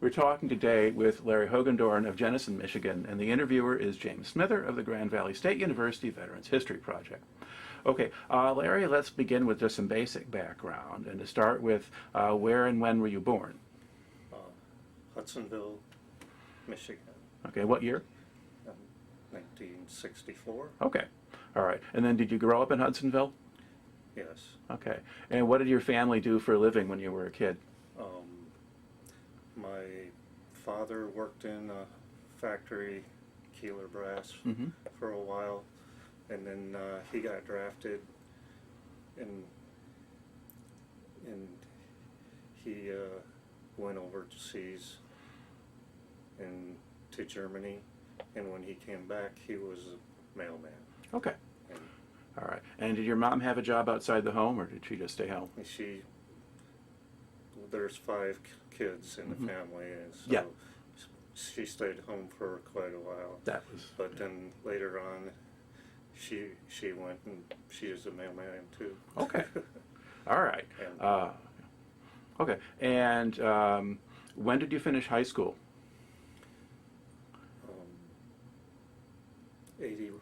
We're talking today with Larry Hoogendoorn of Jenison, Michigan, and the interviewer is James Smither of the Grand Valley State University Veterans History Project. Okay, Larry, let's begin with just some basic background, and to start with, where and when were you born? Hudsonville, Michigan. Okay, what year? 1964. Okay, all right. And then did you grow up in Hudsonville? Yes. Okay. And what did your family do for a living when you were a kid? My father worked in a factory, Keeler Brass, for a while, and then he got drafted, and he went overseas and to Germany, and when he came back, he was a mailman. Okay. All right. And did your mom have a job outside the home, or did she just stay home? There's 5 kids in the family, and so yeah. She stayed home for quite a while. But then later on, she went and she is a mailman too. Okay. All right. Okay. And when did you finish high school? 82.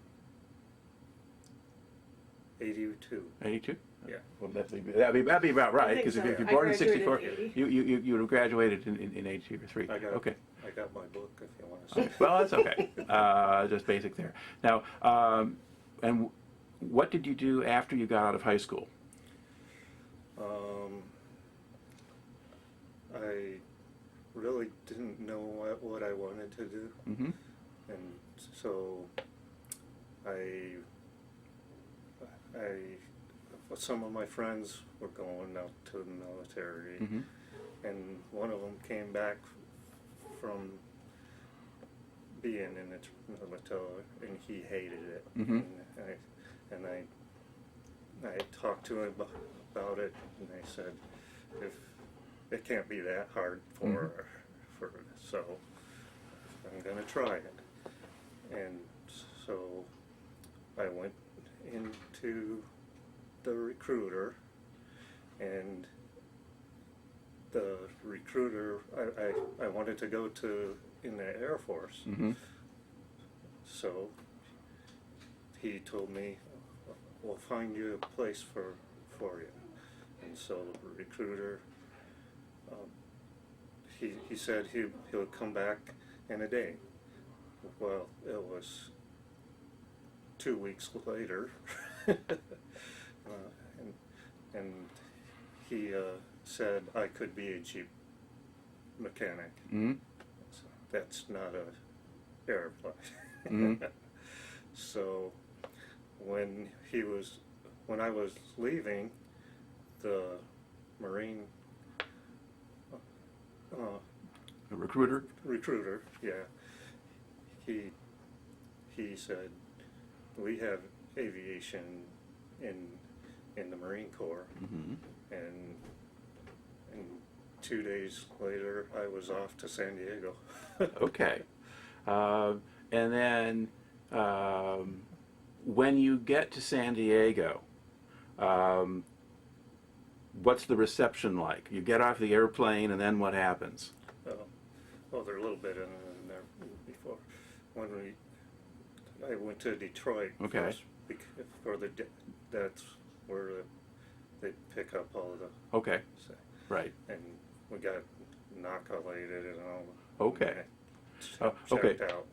82? Yeah. Well, that'd be about right, because so. if you're born in 64, in you would have graduated in 82 or 3. Okay. I got my book if you want to see. Well, that's okay. Just basic there. Now, and what did you do after you got out of high school? I really didn't know what I wanted to do, and so some of my friends were going out to the military, and one of them came back from being in the military, and he hated it. And I talked to him about it, and I said, if it can't be that hard for so I'm going to try it. And so I went into the recruiter, and the recruiter, I wanted to go in the Air Force. So he told me, we'll find you a place for you. And so the recruiter, he said he'll come back in a day. Well, it was 2 weeks later, and he said I could be a Jeep mechanic. So that's not a airplane. So when I was leaving, the Marine recruiter, yeah, he said, we have aviation in the Marine Corps, and 2 days later I was off to San Diego. Okay. And then when you get to San Diego, what's the reception like? You get off the airplane, and then what happens? Well, there's a little bit in there before. When I went to Detroit first, that's where they pick up all the... Okay. Right. And we got inoculated and all. Okay. Checked out.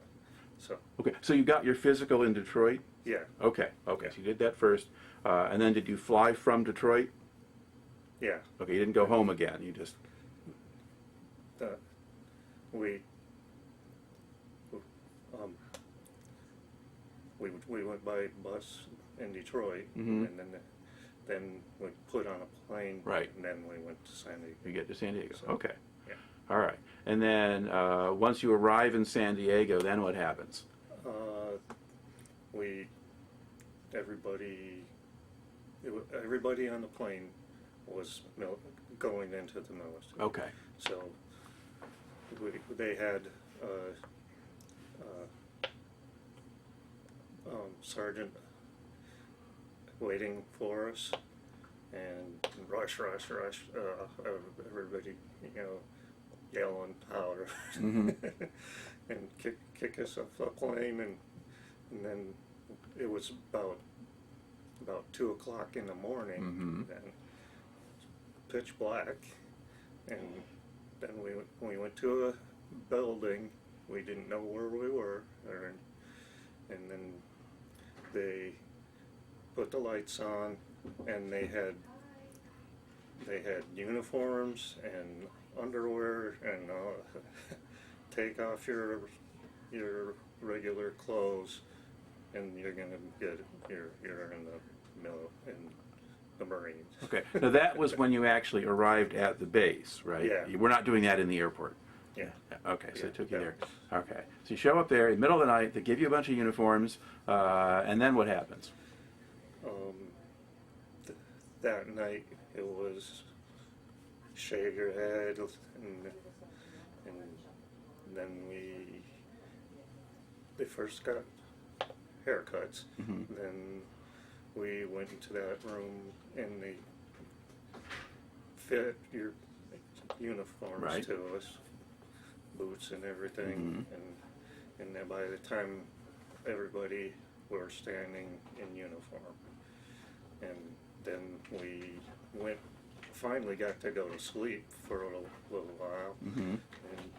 So. Okay. So you got your physical in Detroit? Yeah. Okay. Okay. So you did that first, and then did you fly from Detroit? Yeah. Okay. You didn't go home again. You just. We went by bus in Detroit, and then we put on a plane. Right. And then we went to San Diego. You get to San Diego. So, okay. Yeah. All right. And then once you arrive in San Diego, then what happens? Everybody on the plane was going into the military. Okay. So they had sergeant waiting for us, and rush, everybody, yelling, hollering, and kick us off the plane, and then it was about 2 o'clock in the morning, and pitch black, and then we went to a building. We didn't know where we were, and then they put the lights on, and they had uniforms and underwear, and take off your regular clothes, and you're gonna get you're in the Marines. Okay. Now that was when you actually arrived at the base, right? Yeah. You were not doing that in the airport. Yeah. Okay, so Yeah, it took you that there. was- Okay. So you show up there in the middle of the night, they give you a bunch of uniforms, and then what happens? That night it was shave your head, and then they first got haircuts. Then we went into that room, and they fit your uniforms Right. to us, boots and everything, and then by the time everybody were standing in uniform, and then we finally got to go to sleep for a little while, and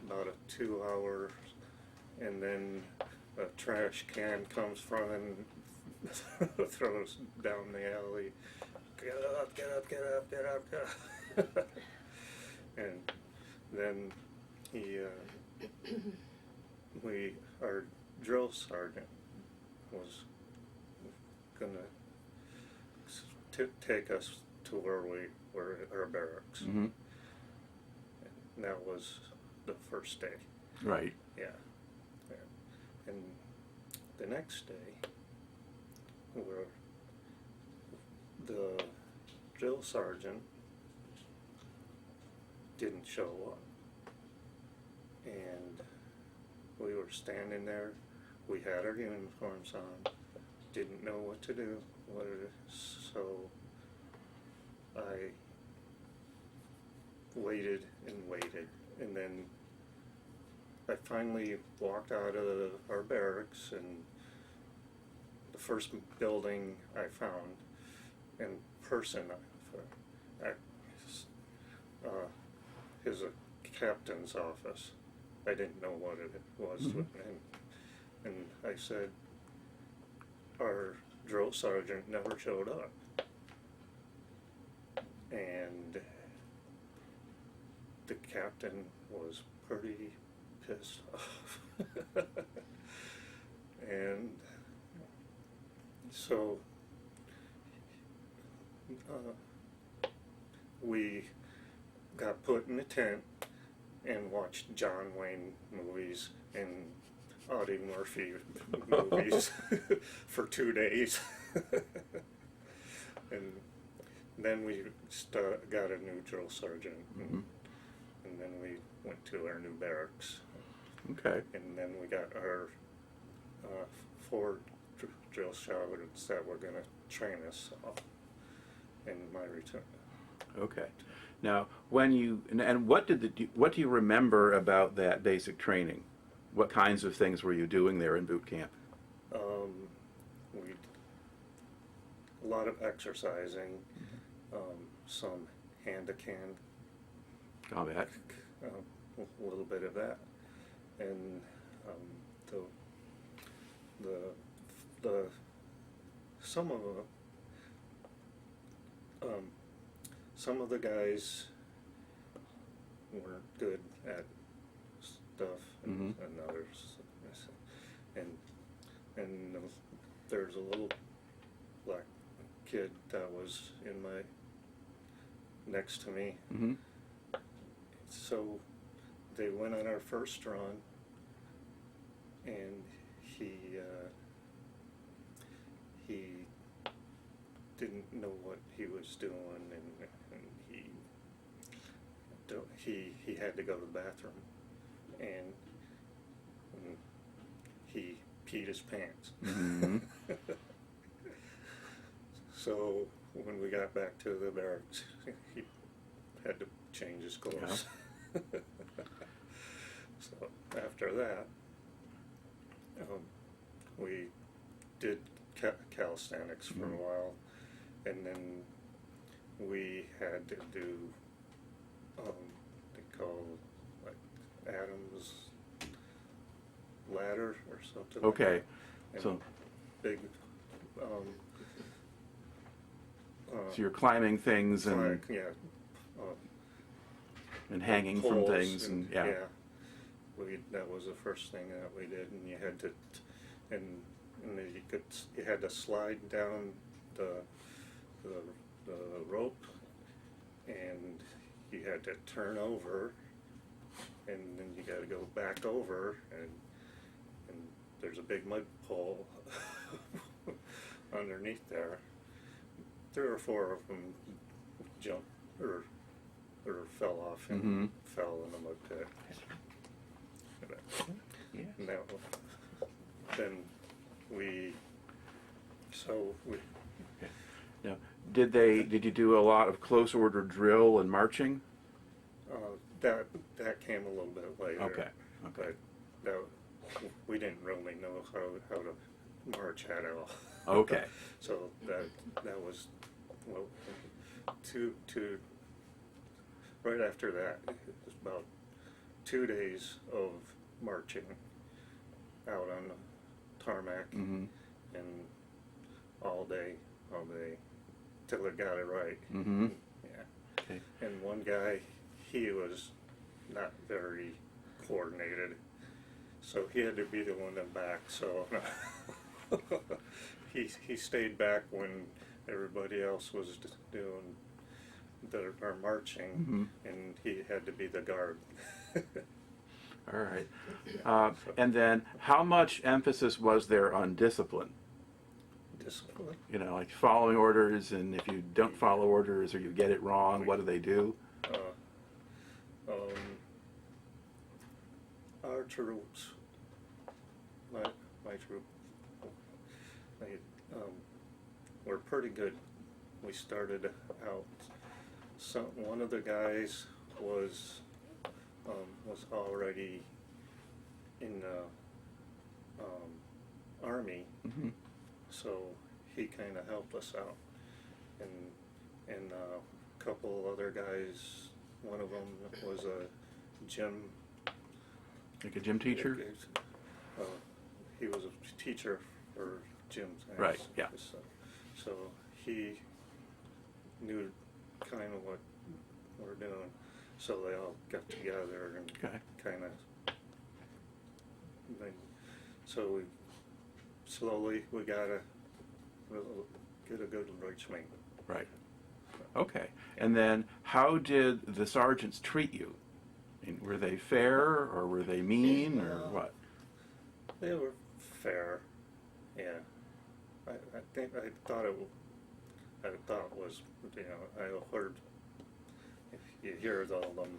about 2 hours, and then a trash can comes from and throws down the alley. Get up, get up, get up, get up, get up. And then our drill sergeant was gonna take us to where we were at our barracks. And that was the first day. Right. Yeah. And the next day, the drill sergeant didn't show up, and we were standing there. We had our uniforms on, didn't know what to do, so I waited and waited, and then I finally walked out of our barracks, and the first building I found in person, is a captain's office. I didn't know what it was, and I said, our drill sergeant never showed up, and the captain was pretty pissed off. And so we got put in a tent and watched John Wayne movies and Audie Murphy movies for 2 days. And then we got a new drill sergeant, and then we went to our new barracks. Okay. And then we got our 4 drill sergeants that were going to train us in my return. Okay. Now, when you and what do you remember about that basic training? What kinds of things were you doing there in boot camp? A lot of exercising, some hand-to-can Combat. A little bit of that, and the some of the guys weren't good at stuff, and others, and there's a little black kid that was in my next to me. So they went on our first run, and he didn't know what he was doing, and he had to go to the bathroom, and he peed his pants. So when we got back to the barracks, he had to change his clothes. after that, we did calisthenics for a while, and then we had to do they call like Adam's ladder or something. Okay, like that. so And big. So you're climbing things and hanging from poles things and yeah. That was the first thing that we did, and you had to, and then you had to slide down the rope, and you had to turn over, and then you got to go back over, and there's a big mud pole underneath there. 3 or 4 of them jumped or fell off and fell in the mud pit. Yeah. Then we. Now, did you do a lot of close order drill and marching? That came a little bit later. Okay. But we didn't really know how to march at all. Okay. So that was right after that. It was about 2 days of marching out on the tarmac, and all day till it got it right. Yeah. Okay. And one guy, he was not very coordinated, so he had to be the one in the back. So he stayed back when everybody else was doing their marching, and he had to be the guard. All right. And then how much emphasis was there on discipline? Discipline. You know, like following orders, and if you don't follow orders or you get it wrong, what do they do? Our troops, my troop, they were pretty good. We started out. One of the guys was already in the Army, so he kind of helped us out, and a couple other guys. One of them was a gym. Like a gym teacher? He was a teacher for gyms. Right, yeah. So he knew kind of what we're doing. So they all got together and kind of. So we gotta get a good regiment. Right. Okay. And then how did the sergeants treat you? I mean, were they fair or were they mean or what? They were fair. Yeah. I thought it was, I heard, if you hear all them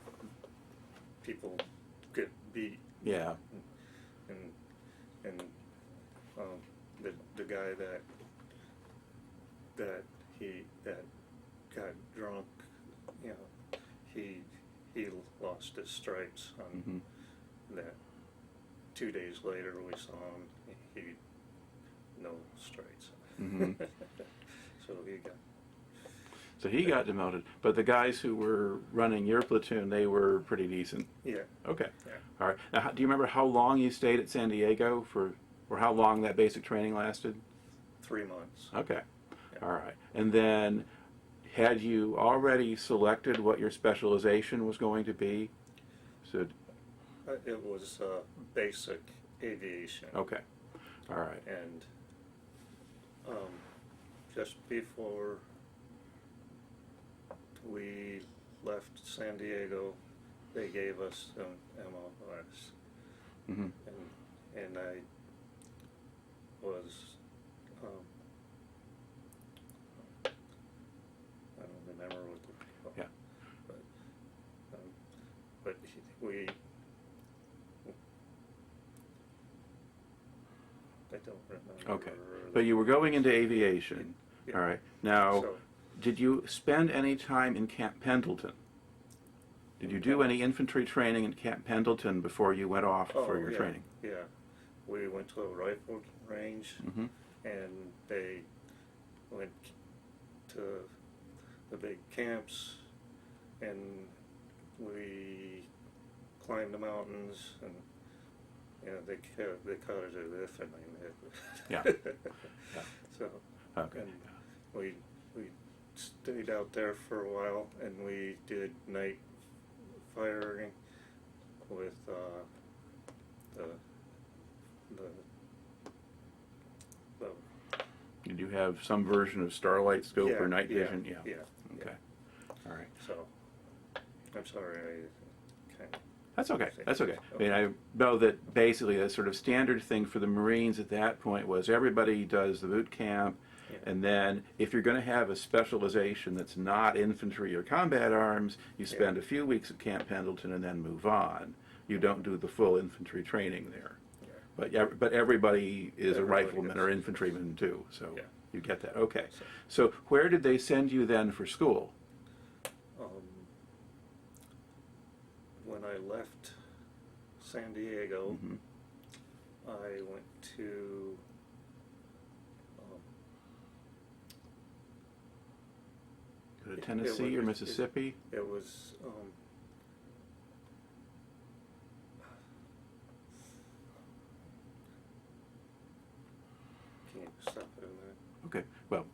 people get beat. Yeah. And the guy that got drunk, he lost his stripes on that. 2 days later we saw him, he no stripes. So he got demoted, but the guys who were running your platoon, they were pretty decent. Yeah. Okay. Yeah. All right. Now, do you remember how long you stayed at San Diego or how long that basic training lasted? 3 months. Okay. Yeah. All right. And then, had you already selected what your specialization was going to be? So. It was basic aviation. Okay. All right. And just before we left San Diego, they gave us some MOS. And I was, I don't remember what the, but I don't remember. Okay. But you were going into aviation. Yeah. All right. Now, did you spend any time in Camp Pendleton? Did you do any infantry training in Camp Pendleton before you went off for your yeah, training? Yeah, we went to a rifle range, Mm-hmm. and they went to the big camps, and we climbed the mountains, and they called it a lift, and Yeah. Yeah. So, Okay. and we stayed out there for a while, and we did night firing with the Did you have some version of starlight scope yeah, or night vision? Yeah. Okay. All right. So, I'm sorry, I kind of. That's okay. That's okay. I mean, I know that basically the sort of standard thing for the Marines at that point was everybody does the boot camp, and then if you're going to have a specialization that's not infantry or combat arms, you spend a few weeks at Camp Pendleton and then move on. You don't do the full infantry training there. But everybody is a rifleman or infantryman too, so you get that. Okay. So where did they send you then for school? When I left San Diego, Mm-hmm. I went to Go to Tennessee or Mississippi? It was can you stop it a minute? Okay. Well,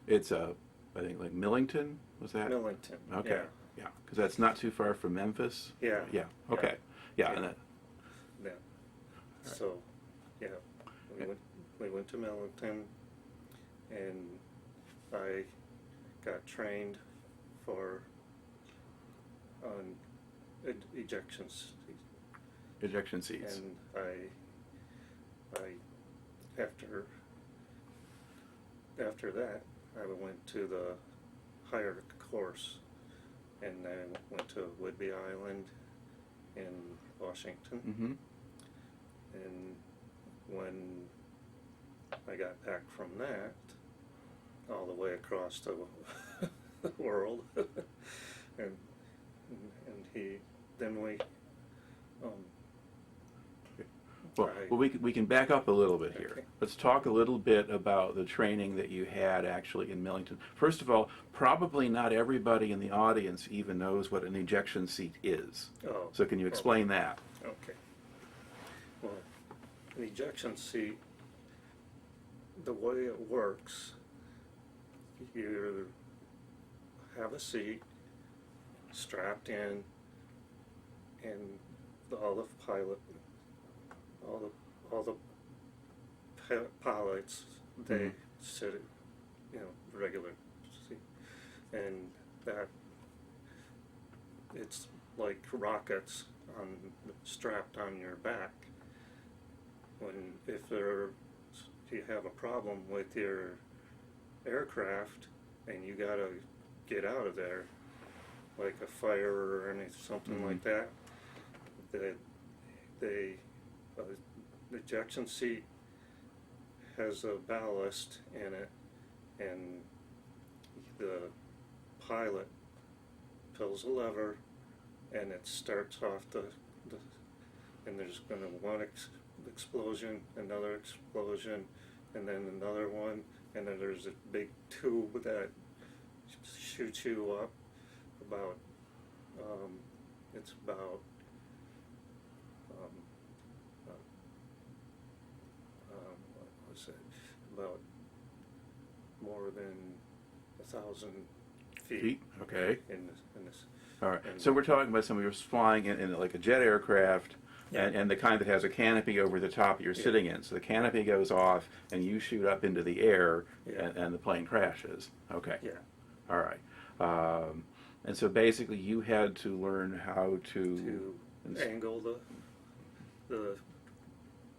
it's I think like Millington, was that? Millington. Okay. Yeah, because that's not too far from Memphis. Yeah. Yeah. Okay. Yeah. And that, Yeah. So, yeah, we went to Millington, and I got trained for ejections. ejection seats. And I after that, I went to the higher course, and I went to Whidbey Island in Washington. Mm-hmm. And when I got back from that, all the way across the world, and then we. Well, we can back up a little bit here. Okay. Let's talk a little bit about the training that you had actually in Millington. First of all, probably not everybody in the audience even knows what an ejection seat is. Oh, So can you explain that? Okay. Well, an ejection seat, the way it works, you have a seat strapped in, and all the pilots, they sit, regular seat, and that it's like rockets strapped on your back. If you have a problem with your aircraft and you gotta get out of there, like a fire or something like that, the ejection seat has a ballast in it, and the pilot pulls a lever, and it starts off and there's going to one explosion, another explosion, and then another one, and then there's a big tube that shoots you up about, it's about, what was it, about more than 1,000 feet. Okay. In this. All right. So we're talking about somebody who's flying in like a jet aircraft, and the kind that has a canopy over the top you're sitting in. So the canopy goes off, and you shoot up into the air, and the plane crashes. Okay. Yeah. All right. And so basically, you had to learn how to angle the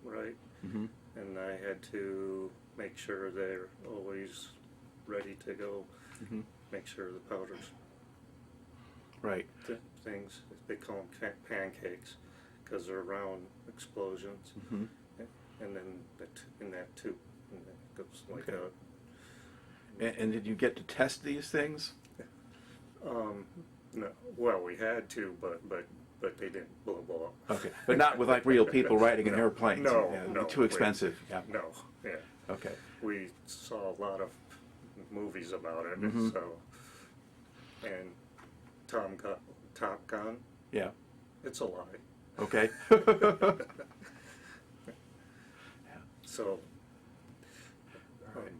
right, and I had to make sure they're always ready to go. Make sure the powders. Right. Things, they call them pancakes, because they're round explosions, and then in that tube, and it goes like that. And did you get to test these things? No, well, we had to, but they didn't blow up. Okay, but not with like real people riding in airplanes. No, Yeah, no. too expensive. Yeah. No, yeah. Okay. We saw a lot of movies about it, Mhm. so. And Top Gun, Yeah. it's a lie. Okay. So. All right.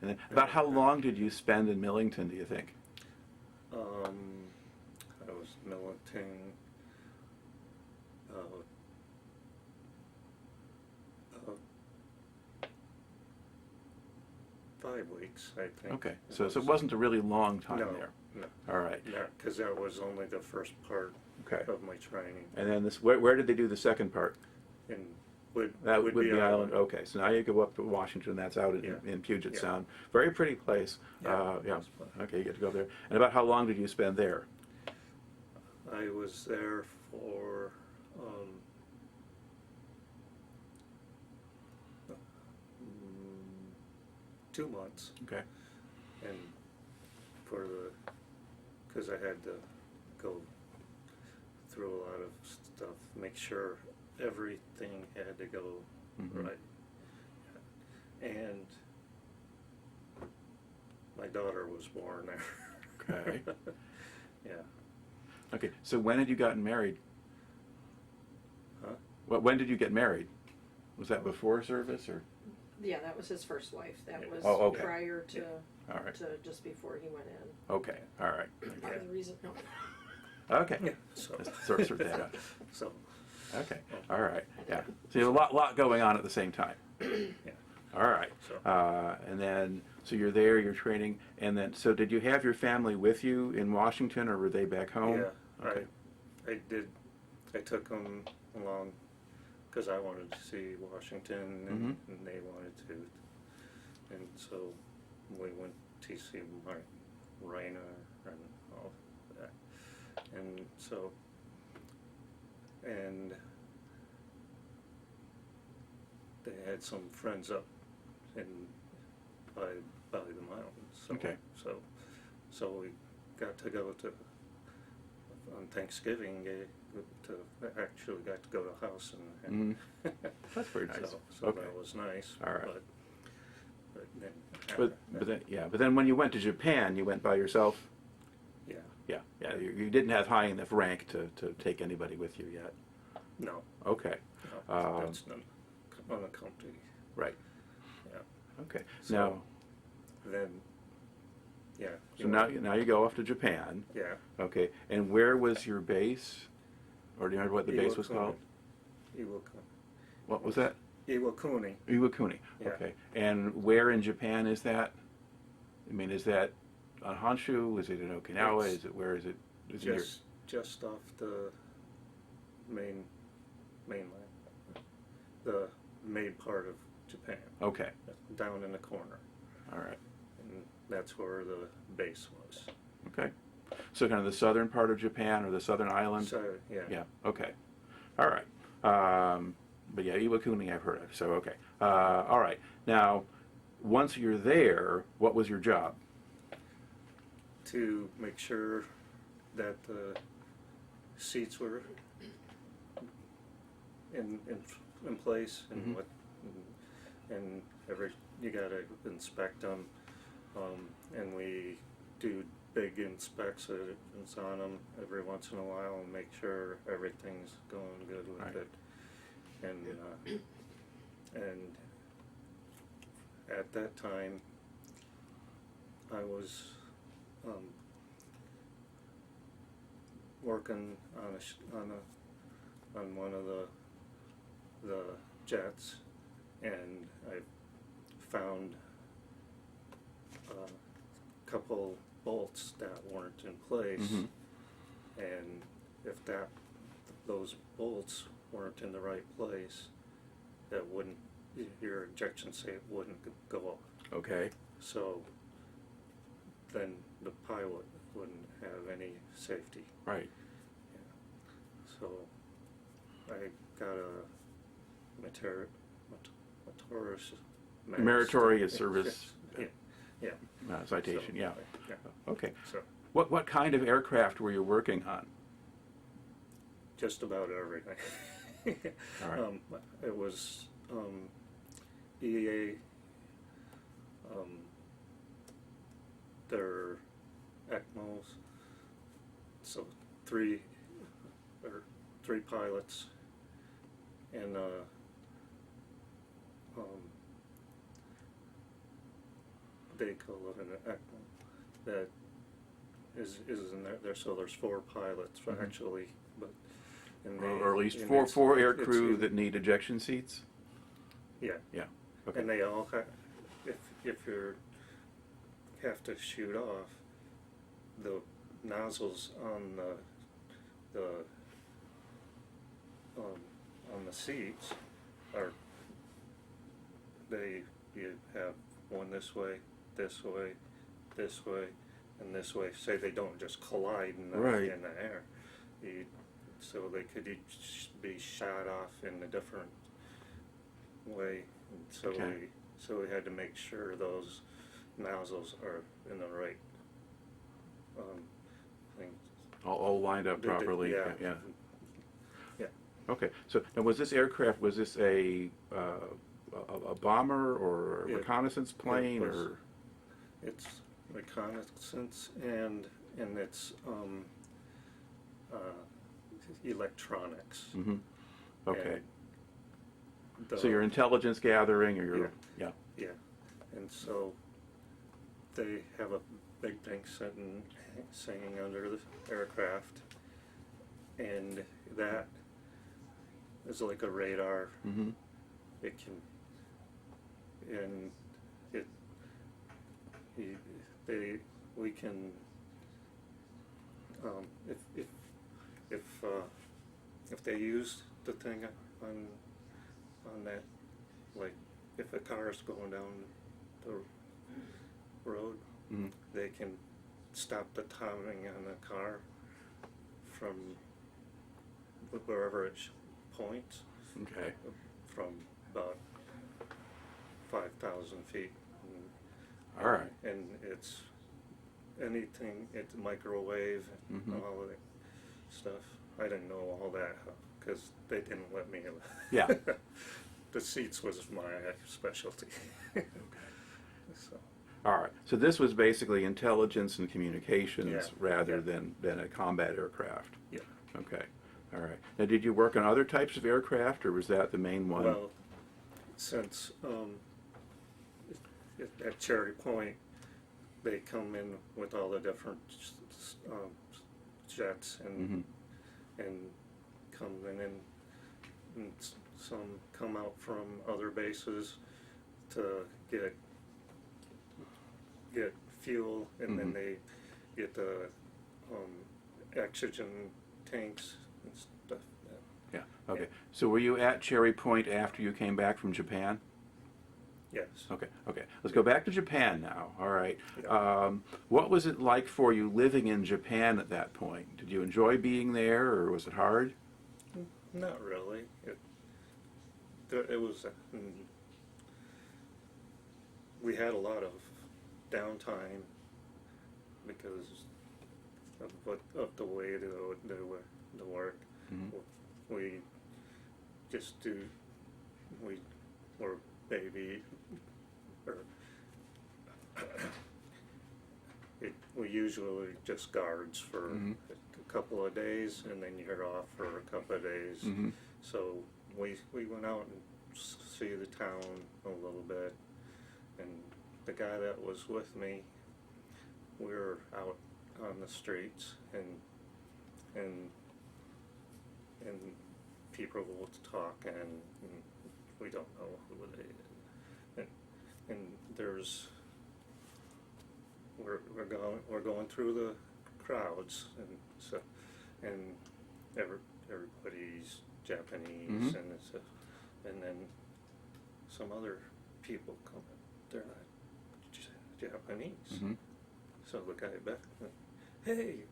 And then, about how long did you spend in Millington, do you think? I was Millington. 5 weeks, I think. Okay, so it wasn't a really long time No, there. no. All right. Because that was only the first part Okay. of my training. And then where did they do the second part? In That Whidbey Whidbey Island. Island. Okay, so now you go up to Washington. That's out Yeah. in Puget Yeah. Sound. Very pretty place. Yeah, Yeah. it's fun. Okay, you get to go there. And about how long did you spend there? I was there for 2 months, Okay. and because I had to go through a lot of stuff, make sure everything had to go Mhm. right, and my daughter was born there. Okay. Yeah. Okay, so when had you gotten married? Huh? When did you get married? Was that before service or? Yeah, that was his first wife. That was Oh, okay. prior to, All right. to just before he went in. Okay. All right. Part of the reason, no. Okay. Yeah. So. Let's sort that out. So. Okay. All right. Yeah. So you have a lot going on at the same time. Yeah. All right. So. And then, so you're there, you're training, and then, so did you have your family with you in Washington, or were they back home? Yeah. Okay. I did. I took them along because I wanted to see Washington, and they wanted to, and so we went to see Rainer and all that, and so, and they had some friends up by the mountains. So, Okay. So we got to go to on Thanksgiving. Actually got to go to the house and That's very nice. So Okay. that was nice. All right. But then. But then when you went to Japan, you went by yourself? Yeah. Yeah. You didn't have high enough rank to take anybody with you yet? No. Okay. No, that's unaccompanied. Right. Yeah. Okay. So, Now. Then. Yeah. So now you go off to Japan. Yeah. Okay. And where was your base? Or do you remember what the base was called? Iwakuni. What was that? Iwakuni. Iwakuni. Yeah. Okay. And where in Japan is that? I mean, is that on Honshu? Is it in Okinawa? It's Where is it? Is it near? Just off the mainland, the main part of Japan. Okay. Down in the corner, All right. and that's where the base was. Okay. So kind of the southern part of Japan or the southern island? So yeah. Yeah. Okay. All right. But yeah, Iwakuni I've heard of. So okay. All right. Now, once you're there, what was your job? To make sure that the seats were in place, and and you gotta inspect them, and we do big inspections on them every once in a while and make sure everything's going good with Right. it, and at that time I was working on one of the jets, and I found a couple bolts that weren't in place, and if those bolts weren't in the right place, your ejection safe wouldn't go off. Okay. So then the pilot wouldn't have any safety. Right. Yeah. So I got a Meritorious Meritorious Service Yeah. Citation. So, Yeah. yeah. Okay. So What kind of aircraft were you working on? Just about everything. All right. It was EA, their ECMOs, so three pilots, and they call it an ECMO that is in there. So there's 4 pilots actually, but and Or at least and four air it's crew either- that need ejection seats? Yeah. Yeah. Okay. And they all if you have to shoot off, the nozzles on the seats are you have one this way, and this way. Say they don't just collide in the Right. air. So they could each be shot off in a different way. And so Okay. we had to make sure those nozzles are in the right thing. All lined up properly. Yeah. Yeah. Yeah. Okay. So now, was this aircraft, was this a bomber or a Yeah. reconnaissance plane was- or? It's reconnaissance and it's electronics. Mm-hmm. Okay. And So your intelligence gathering, or your Yeah. Yeah, and so they have a big thing singing under the aircraft, and that is like a radar. Mm-hmm. It can, and we can, if they use the thing on that, like if a car is going down the road, Mm-hmm. they can stop the timing on the car from wherever it points, Okay. from about 5,000 feet. All right. And it's anything, it's microwave and Mhm. all of that stuff. I didn't know all that because they didn't let me. Yeah. The seats was my specialty. So, All right. So this was basically intelligence and communications Yeah. rather Yeah. than a combat aircraft. yeah. Okay. All right. Now, did you work on other types of aircraft, or was that the main one? Well, since at Cherry Point, they come in with all the different jets Mhm. and come in and some come out from other bases to get fuel, and then Mhm. they get the oxygen tanks and stuff. Yeah. Okay. Yeah. So were you at Cherry Point after you came back from Japan? Yes. Okay. Okay. Let's go back to Japan now. All right. Yeah. What was it like for you living in Japan at that point? Did you enjoy being there, or was it hard? Not really. It was. We had a lot of downtime because of the way the work. Mhm. We were baby, or we usually just guards for Mhm. a couple of days, and then you're off for a couple of days. Mhm. So we went out and see the town a little bit, and the guy that was with me, we were out on the streets, and people were talking, and we don't know who they is. And there's we're going through the crowds, and so everybody's Japanese, Mhm. and then some other people come in. They're not Japanese. Mhm. So the guy back, hey,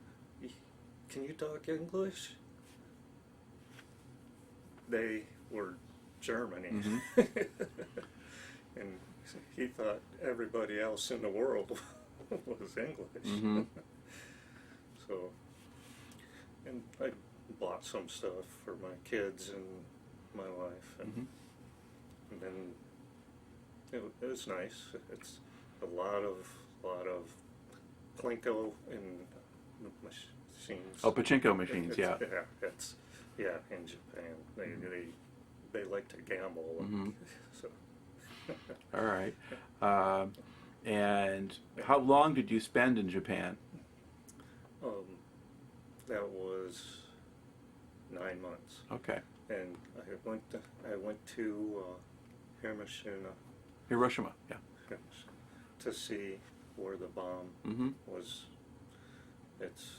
can you talk English? They were Germany. Mhm. And he thought everybody else in the world was English. Mhm. So, and I bought some stuff for my kids and my wife, and, and then it was nice. It's a lot of plinko and machines. Oh, pachinko machines, yeah. Yeah, in Japan they like to gamble. So. All right. And how long did you spend in Japan? That was 9 months. Okay. And I went to Hiroshima, yeah. to see where the bomb was. It's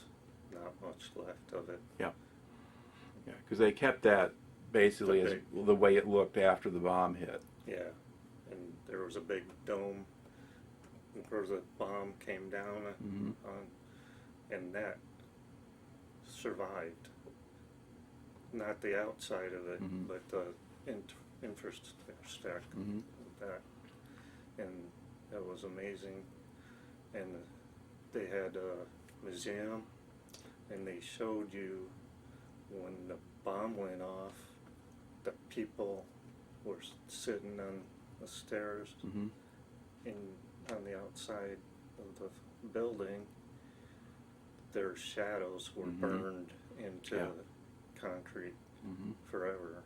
not much left of it. Yeah. Yeah, because they kept that basically as the way it looked after the bomb hit. Yeah, and there was a big dome where the bomb came down on, and that survived. Not the outside of it, but the infrastructure of that. And that was amazing. And they had a museum, and they showed you when the bomb went off, the people were sitting on the stairs on the outside of the building. Their shadows were burned into the concrete forever.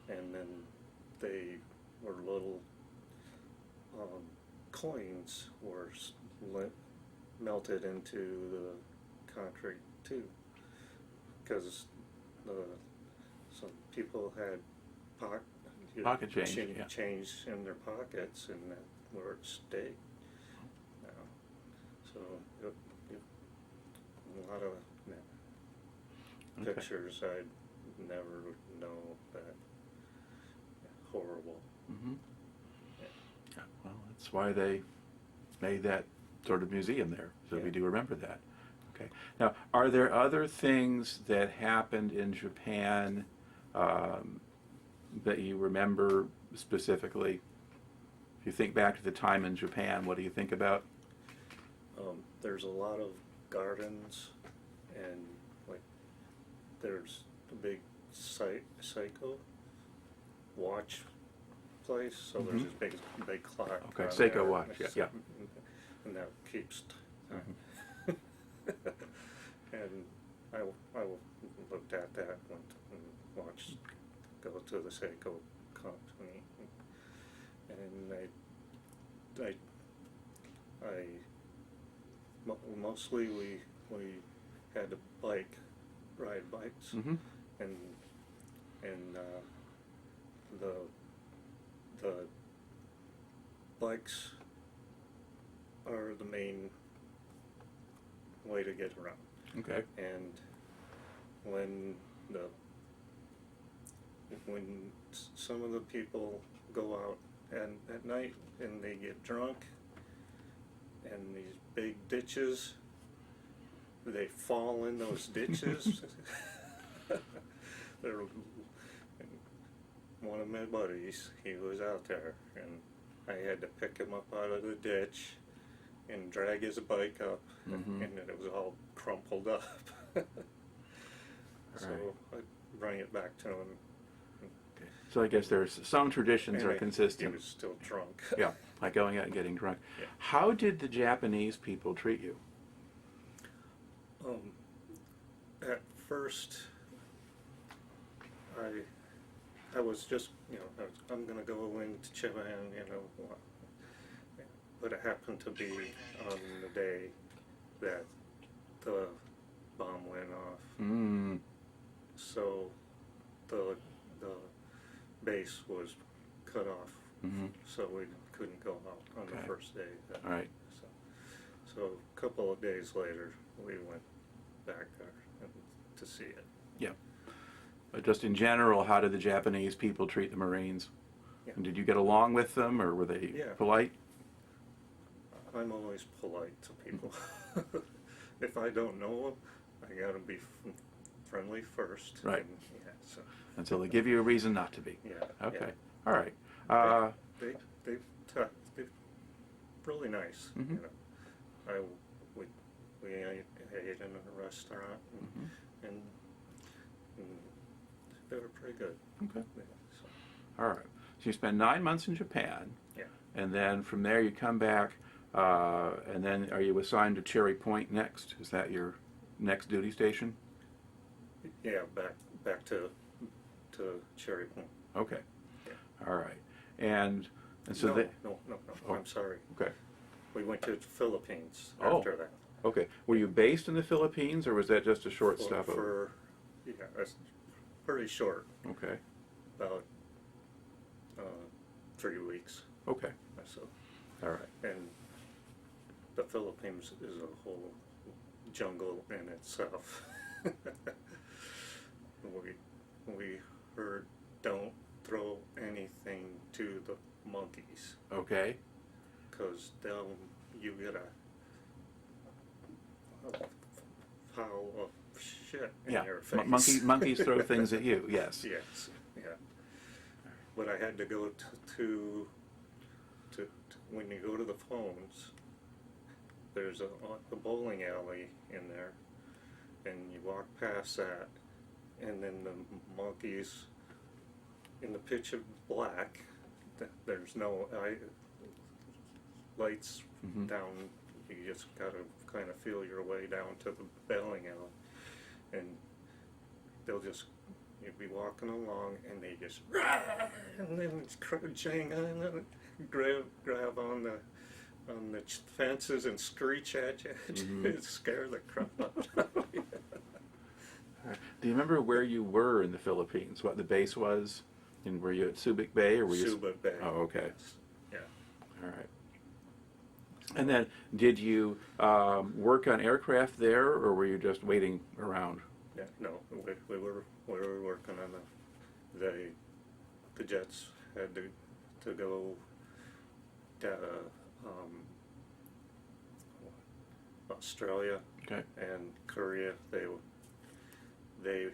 And then they were little coins were melted into the concrete too, because some people had pocket change in their pockets, and that where it stayed. Now, so a lot of pictures I'd never know that horrible. Yeah, well, that's why they made that sort of museum there, so we do remember that. Okay. Now, are there other things that happened in Japan that you remember specifically? If you think back to the time in Japan, what do you think about? There's a lot of gardens, and like there's a big Seiko watch place. So there's this big clock. Okay, on Seiko there. watch. Yeah. And that keeps time. And I looked at that and watched, go to the Seiko company, and mostly we had to ride bikes, and the bikes are the main way to get around. Okay. And when some of the people go out at night and they get drunk, and these big ditches, they fall in those ditches. One of my buddies, he was out there, and I had to pick him up out of the ditch and drag his bike up, and it was all crumpled up. So I bring it back to him. Okay. So I guess there's some traditions are consistent. He was still drunk. Yeah, like going out and getting drunk. Yeah. How did the Japanese people treat you? At first, I was just, I'm going to go into Japan, but it happened to be on the day that the bomb went off. So the base was cut off, so we couldn't go out on the first day. All right. So a couple of days later, we went back there to see it. Yeah. But just in general, how did the Japanese people treat the Marines? Yeah. And did you get along with them, or were they polite? I'm always polite to people. If I don't know them, I gotta be friendly first. Right. So. Until they give you a reason not to be. Yeah. Okay. Yeah. All right. They're really nice. We ate in a restaurant, and they were pretty good. Okay. Yeah, so, All right. So you spend 9 months in Japan, yeah. and then from there you come back, and then are you assigned to Cherry Point next? Is that your next duty station? Yeah, back to Cherry Point. Okay. Yeah. All right. And so no, that. no, Oh. I'm sorry. Okay. We went to the Philippines Oh. after that. Okay. Were you based in the Philippines, or was that just a short stop? Yeah, it's pretty short, Okay. about 3 weeks Okay. or so. All right. And the Philippines is a whole jungle in itself. we heard don't throw anything to the monkeys, Okay. because you get a pile of shit in Yeah. your face. Monkeys throw things at you. Yes. Yes, yeah. But I had to go to when you go to the phones, there's a bowling alley in there, and you walk past that, and then the monkeys in the pitch of black. There's no lights down. You just gotta kind of feel your way down to the bowling alley, and they'll just. You'd be walking along, and they just, and then it's crouching and grab on the fences and screech at you. It scare the crap out of you. Do you remember where you were in the Philippines? What the base was? And were you at Subic Bay, or were you? Subic Bay. Oh, okay. Yes. Yeah. All right. And then, did you work on aircraft there, or were you just waiting around? Yeah. No, we were working on the jets had to go to Australia Okay. and Korea. The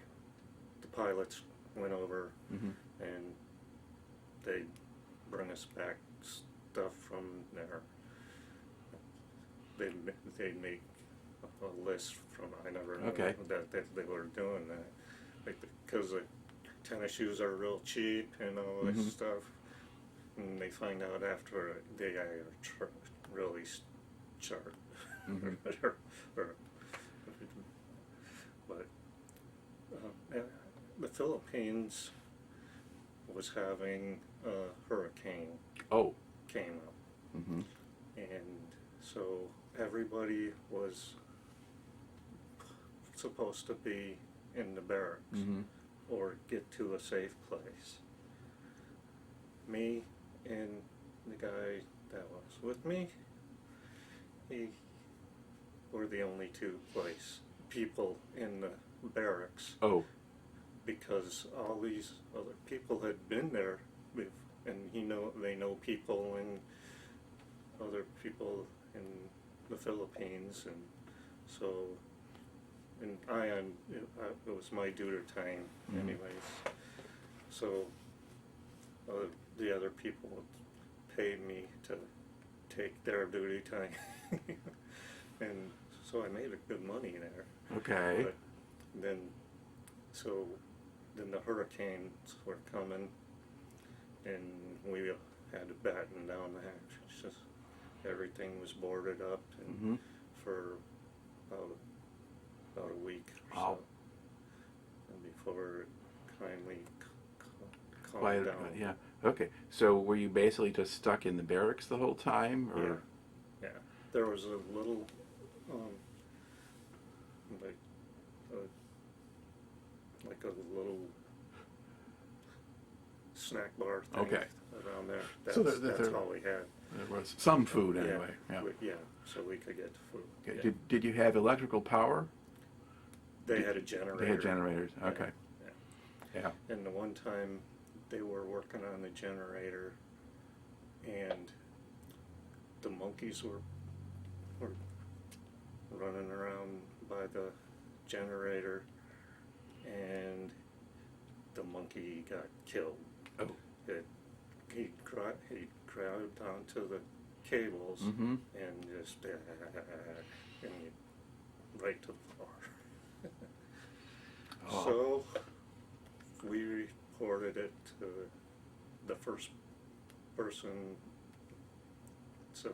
pilots went over and they bring us back stuff from there. They'd make a list from, I never knew Okay. that they were doing that, like, because the tennis shoes are real cheap and all this stuff, and they find out after they are really sharp. But the Philippines was having a hurricane Oh. came up, Mm-hmm. and so everybody was supposed to be in the barracks or get to a safe place. Me and the guy that was with me, he were the only two people in the barracks, Oh. because all these other people had been there, and they know people and other people in the Philippines, and so, and it was my duty time anyways, so the other people would pay me to take their duty time, and so I made good money there. Okay. But then the hurricanes were coming, and we had to batten down the hatch. It's just everything was boarded up, and for about a week or Wow. so, and before it finally calmed Quiet. down. Yeah. Okay. So were you basically just stuck in the barracks the whole time, or? Yeah. There was a little, like a little snack bar thing Okay. around there. So That's all we had. There was some food anyway. Yeah. Yeah, so we could get the food. Okay. Yeah. Did you have electrical power? They had a generator. They had generators. Yeah, Okay. Yeah. And the one time they were working on the generator, and the monkeys were running around by the generator, and the monkey got killed. Oh. He grabbed onto the cables Mm-hmm. and just and right to the floor. Oh. So we reported it to the first person, so,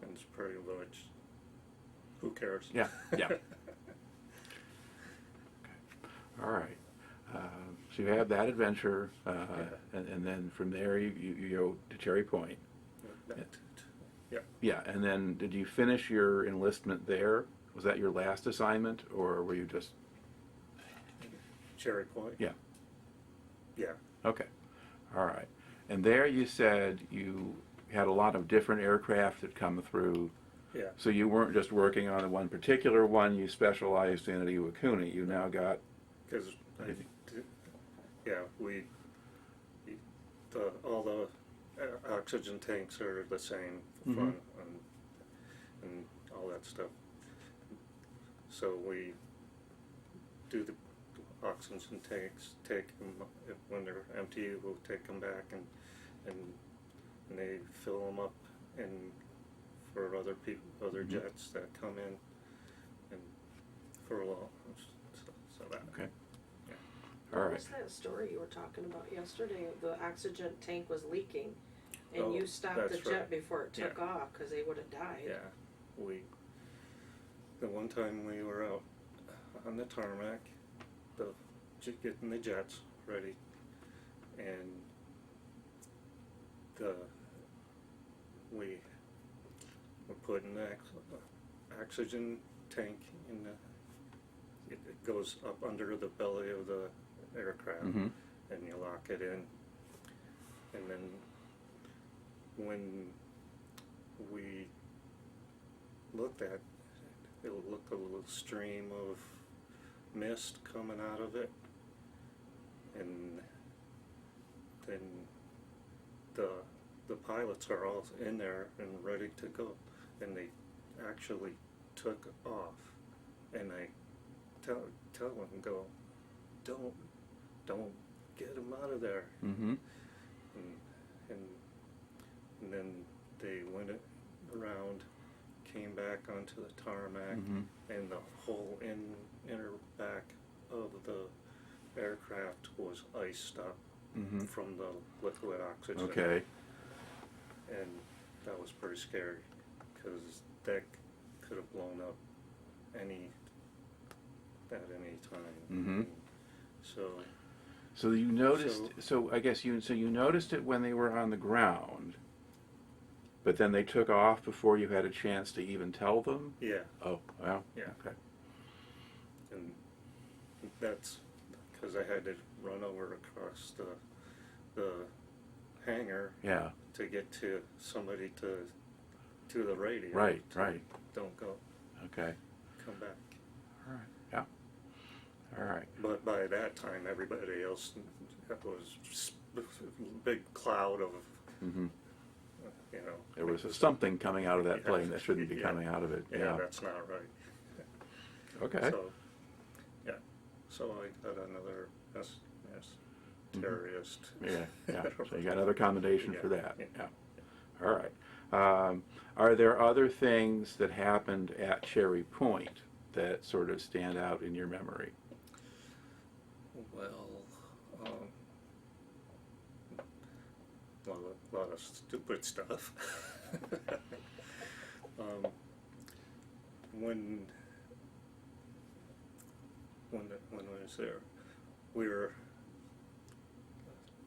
and it's pretty much, who cares? Yeah, yeah. All right. So you had that adventure, and then from there you go to Cherry Point. Yeah. Yeah, and then did you finish your enlistment there? Was that your last assignment, or were you just? Cherry Point? Yeah. Yeah. Okay. All right. And there you said you had a lot of different aircraft that come through. Yeah. So you weren't just working on one particular one, you specialized in at Iwakuni. You now got. Because, yeah, all the oxygen tanks are the same, Mhm. and all that stuff. So we do the oxygen tanks, take them, when they're empty, we'll take them back and they fill them up for other people, other Mhm. jets that come in, and for a long, so that. Okay. Yeah. All What right. was that story you were talking about yesterday? The oxygen tank was leaking, and Oh, you stopped the that's jet right. before it took Yeah. off because they would have died. Yeah, the one time we were out on the tarmac, getting the jets ready, and we were putting the oxygen tank in it goes up under the belly of the aircraft, Mhm. and you lock it in, and then when we looked at it, looked a little stream of mist coming out of it, and then the pilots are all in there and ready to go, and they actually took off, and I tell them, go, don't get them out of there. Mm-hmm. And then they went around, came back onto the tarmac, Mm-hmm. and the whole inner back of the aircraft was iced up Mm-hmm. from the liquid oxygen. Okay. And that was pretty scary, because that could have blown up at any time. Mm-hmm. So you noticed. So I guess you noticed it when they were on the ground, but then they took off before you had a chance to even tell them. yeah, Oh, wow. Yeah. Okay. and that's because I had to run over across the hangar Yeah. to get to somebody to the radio. Right. to Right. Don't go. Okay. Come back. All right. Yeah. All right. But by that time, everybody else was a big cloud of, Mm-hmm. you know. There was something coming out of that Yeah. plane that shouldn't be Yeah. coming out of it. Yeah, Yeah. that's not right. Okay. So, yeah. So I got another terrorist. Yeah. Yeah. So you got another commendation for Yeah, that. yeah. Yeah. All right. Are there other things that happened at Cherry Point that sort of stand out in your memory? Well, a lot of stupid stuff. When I was there, we were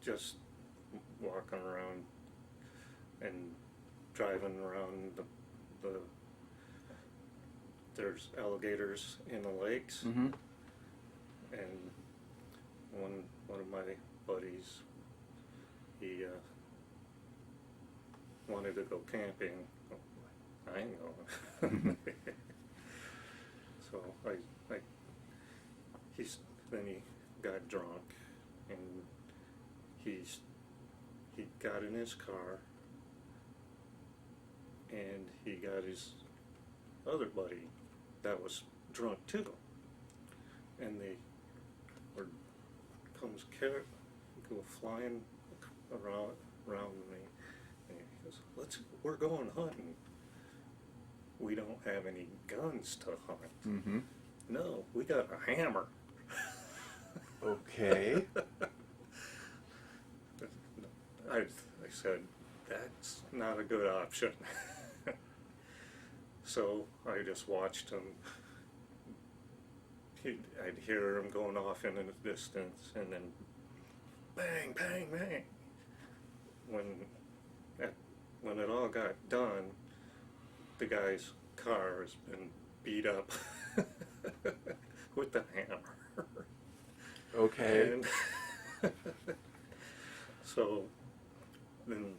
just walking around and driving around there's alligators in the lakes, Mm-hmm. and one of my buddies, he wanted to go camping. I ain't going. So then he got drunk, and he got in his car, and he got his other buddy that was drunk too, and they go flying around me, and he goes, we're going hunting. we don't have any guns to hunt. Mm-hmm. No, we got a hammer. Okay. I said, that's not a good option. So I just watched him. I'd hear him going off in the distance, and then bang, bang, bang. When it all got done, the guy's car has been beat up with the hammer. Okay. And so then,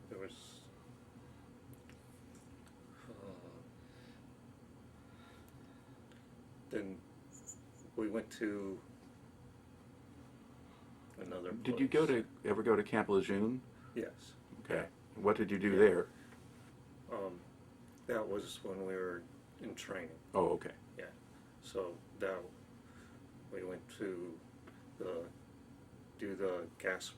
there was, then we went to another place. Did you ever go to Camp Lejeune? Yes. Okay. What did you do there? That was when we were in training. Oh, okay. Yeah. So that we went to do the gas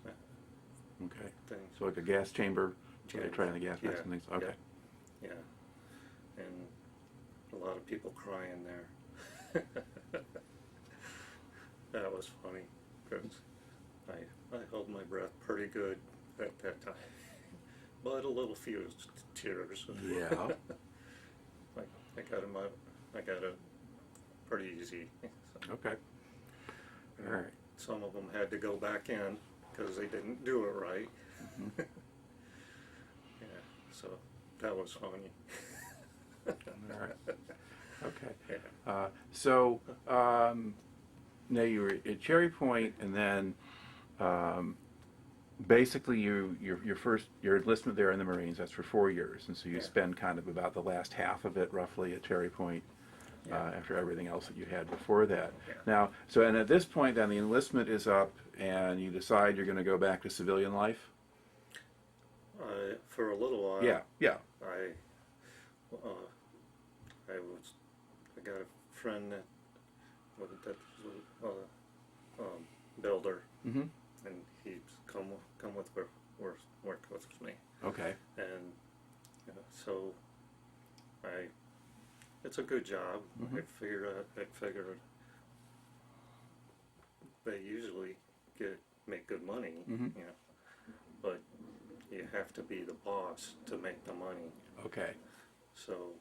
Okay. thing. So like a gas chamber, Yeah. trying the gas masks and things. Okay. Yeah. And a lot of people crying there. That was funny because I held my breath pretty good at that time, but a little few tears. Yeah. I got him out. I got it pretty easy. So, Okay. All right. some of them had to go back in because they didn't do it right. Mhm. Yeah, so that was funny. All right. Okay. Yeah. So now you were at Cherry Point, and then basically your enlistment there in the Marines. That's for 4 years, and so you Yeah. spend kind of about the last half of it roughly at Cherry Point. Yeah. After everything else that you had before that. Yeah. Now, and at this point, then the enlistment is up, and you decide you're going to go back to civilian life. For a little while. Yeah. Yeah. I got a friend that was a builder, Mm-hmm. and he's come with work with me, Okay. and so it's a good job. Mhm. I figured they usually make good money, Mhm. but you have to be the boss to make the money. Okay. So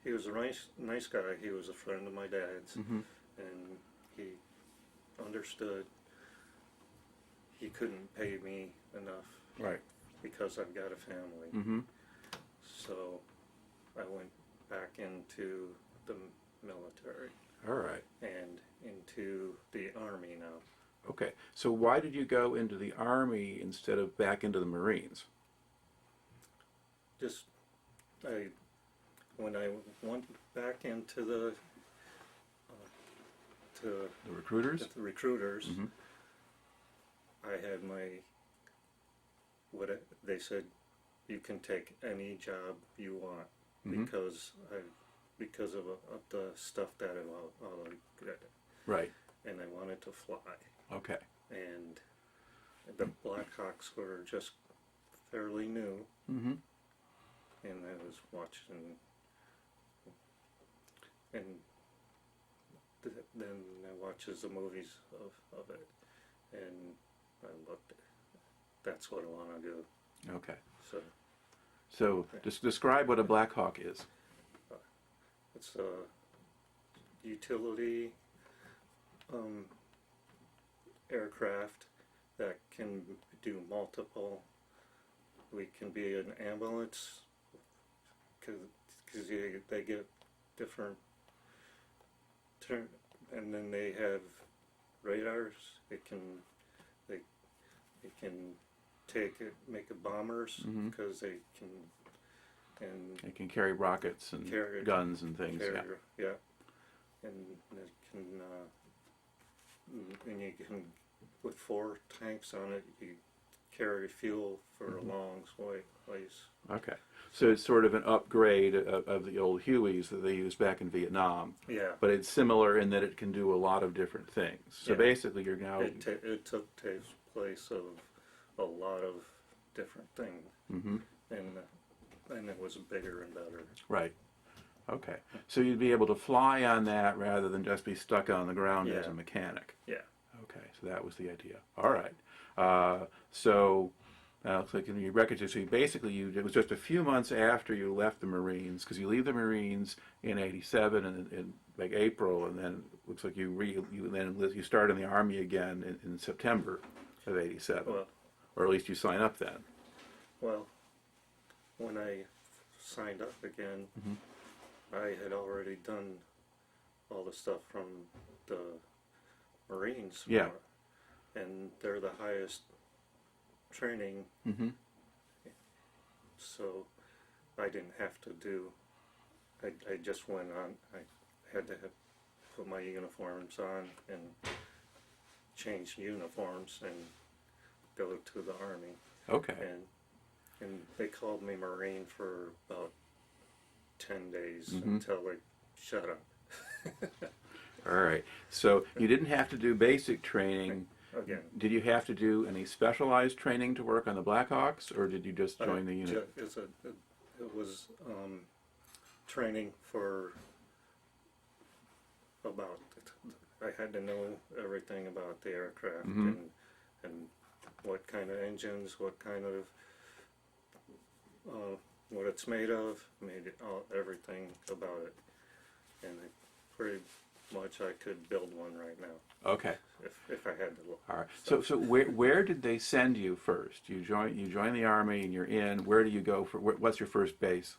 he was a nice guy. He was a friend of my dad's, Mm-hmm. and he understood he couldn't pay me enough Right. because I've got a family. Mm-hmm. So I went back into the military All right. and into the Army now. Okay. So why did you go into the Army instead of back into the Marines? Just when I went back into the The recruiters? recruiters, Mhm. I had they said you can take any job you want Mhm. because of the stuff that I'm all good at, Right. and I wanted to fly, Okay. and the Blackhawks were just fairly new, Mm-hmm. and I was watching, and then I watches the movies of it, and I looked, that's what I want to do. Okay. So So describe what a Blackhawk is. it's a utility aircraft that can do multiple. We can be an ambulance because they get different turn, and then they have radars. They can make it bombers Mhm. because they can, and It can carry rockets and Carry- guns and things. carrier, yeah, and it can, and you can, with 4 tanks on it, you carry fuel for a long ways. Yeah. Okay. So it's sort of an upgrade of the old Hueys that they used back in Vietnam, Yeah, but it's similar in that it can do a lot of different things. So Yeah. basically, you're now it took birthplace of a lot of different things, Mm-hmm. and it was bigger and better. Right. Okay. So you'd be able to fly on that rather than just be stuck on the ground as a Yeah. mechanic. Yeah. Okay, so that was the idea. All right. So looks like in your records, so it was just a few months after you left the Marines, because you leave the Marines in '87 and in like April, and then it looks like you start in the Army again in September of '87, Well, or at least you sign up then. well, when I signed up again, Mhm. I had already done all the stuff from the Marines. Yeah. And they're the highest training, Mm-hmm. so I didn't have to do, I just went on, I had to put my uniforms on and change uniforms and go to the Army. Okay. And they called me Marine for about 10 days Mhm. until they shut up. All right. So you didn't have to do basic training. Again. Did you have to do any specialized training to work on the Blackhawks, or did you just join the unit? It was training for about, I had to know everything about the aircraft, Mhm. and what kind of engines, what kind of, what it's made of, everything about it. And pretty much I could build one right now, Okay. if I had to look. All right. So where did they send you first? You join the Army and you're in. Where do you go for? What's your first base?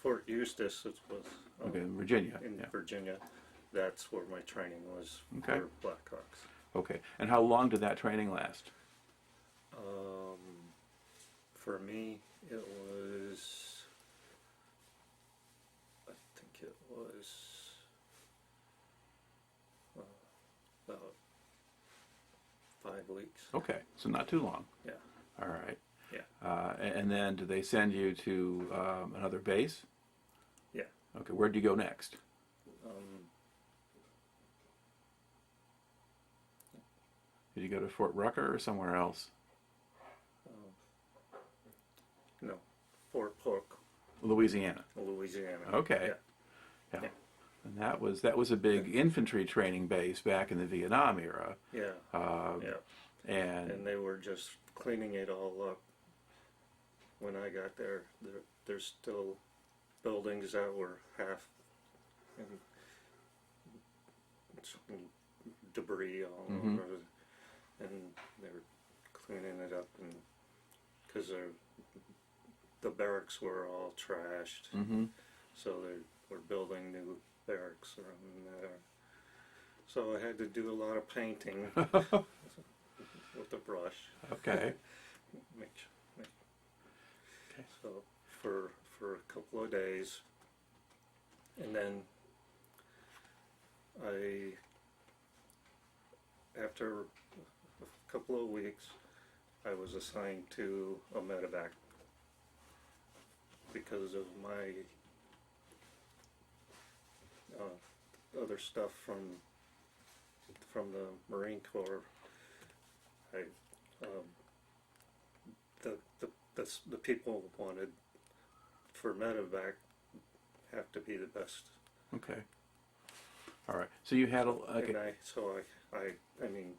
Fort Eustis, it was Okay, in Virginia. in Yeah. Virginia. That's where my training was Okay. for Blackhawks. Okay. And how long did that training last? For me, it was, I think it was about 5 weeks. Okay. So not too long. Yeah. All right. Yeah. And then did they send you to another base? Yeah. Okay. Where'd you go next? Did you go to Fort Rucker or somewhere else? No, Fort Polk, Louisiana. Louisiana. Okay. Yeah. Yeah. And that was a big infantry training base back in the Vietnam era. Yeah. Yeah. And And they were just cleaning it all up. When I got there, there's still buildings that were half and debris all Mhm. over, and they were cleaning it up, and because the barracks were all trashed, Mhm. so they were building new barracks around there. So I had to do a lot of painting with the brush. Okay. Okay. So for a couple of days, and then after a couple of weeks, I was assigned to a Medevac because of my other stuff from the Marine Corps. The people wanted for Medevac have to be the best. Okay. All right. So you had okay. And I mean,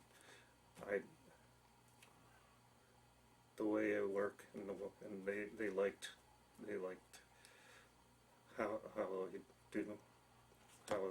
the way I work and they liked how I do, how I,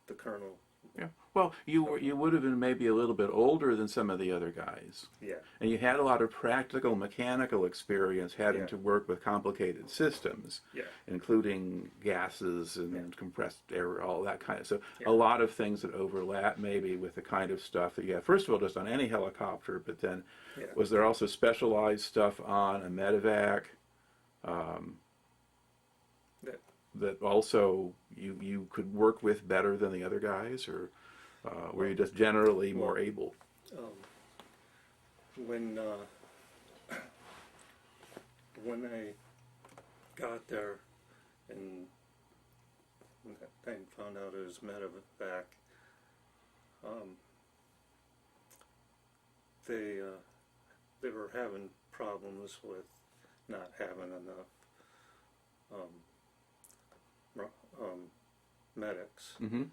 the colonel. Yeah. Well, you would have been maybe a little bit older than some of the other guys. Yeah. And you had a lot of practical mechanical experience having Yeah. to work with complicated systems, Yeah. including gases and Yeah. compressed air, all that kind of. So Yeah. a lot of things that overlap maybe with the kind of stuff that you have. First of all, just on any helicopter, but then Yeah. was there also specialized stuff on a Medevac? That also you could work with better than the other guys, or were you just generally more able? When I got there and I found out it was Medevac, They were having problems with not having enough medics. Mm-hmm.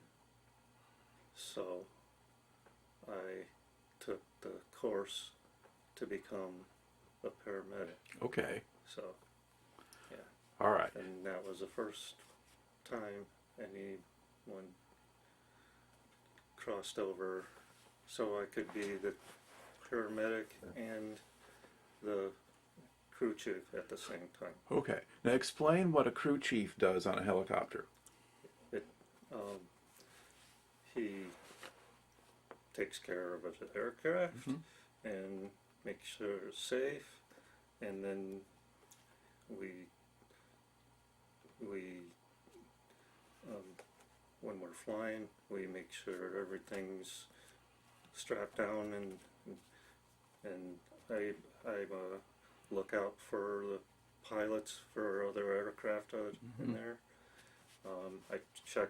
So I took the course to become a paramedic. Okay. So, yeah. All right. And that was the first time anyone crossed over, so I could be the paramedic and the crew chief at the same time. Okay. Now explain what a crew chief does on a helicopter. He takes care of the aircraft Mm-hmm. and makes sure it's safe, and then we when we're flying, we make sure everything's strapped down, and I look out for the pilots for other aircraft in there. I check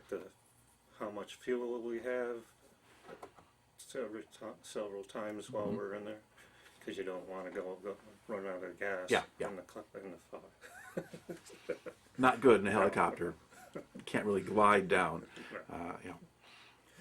how much fuel we have several times while we're in there, because you don't want to go run out of gas Yeah. in the fog. Not good in a helicopter. You can't really glide down. Yeah.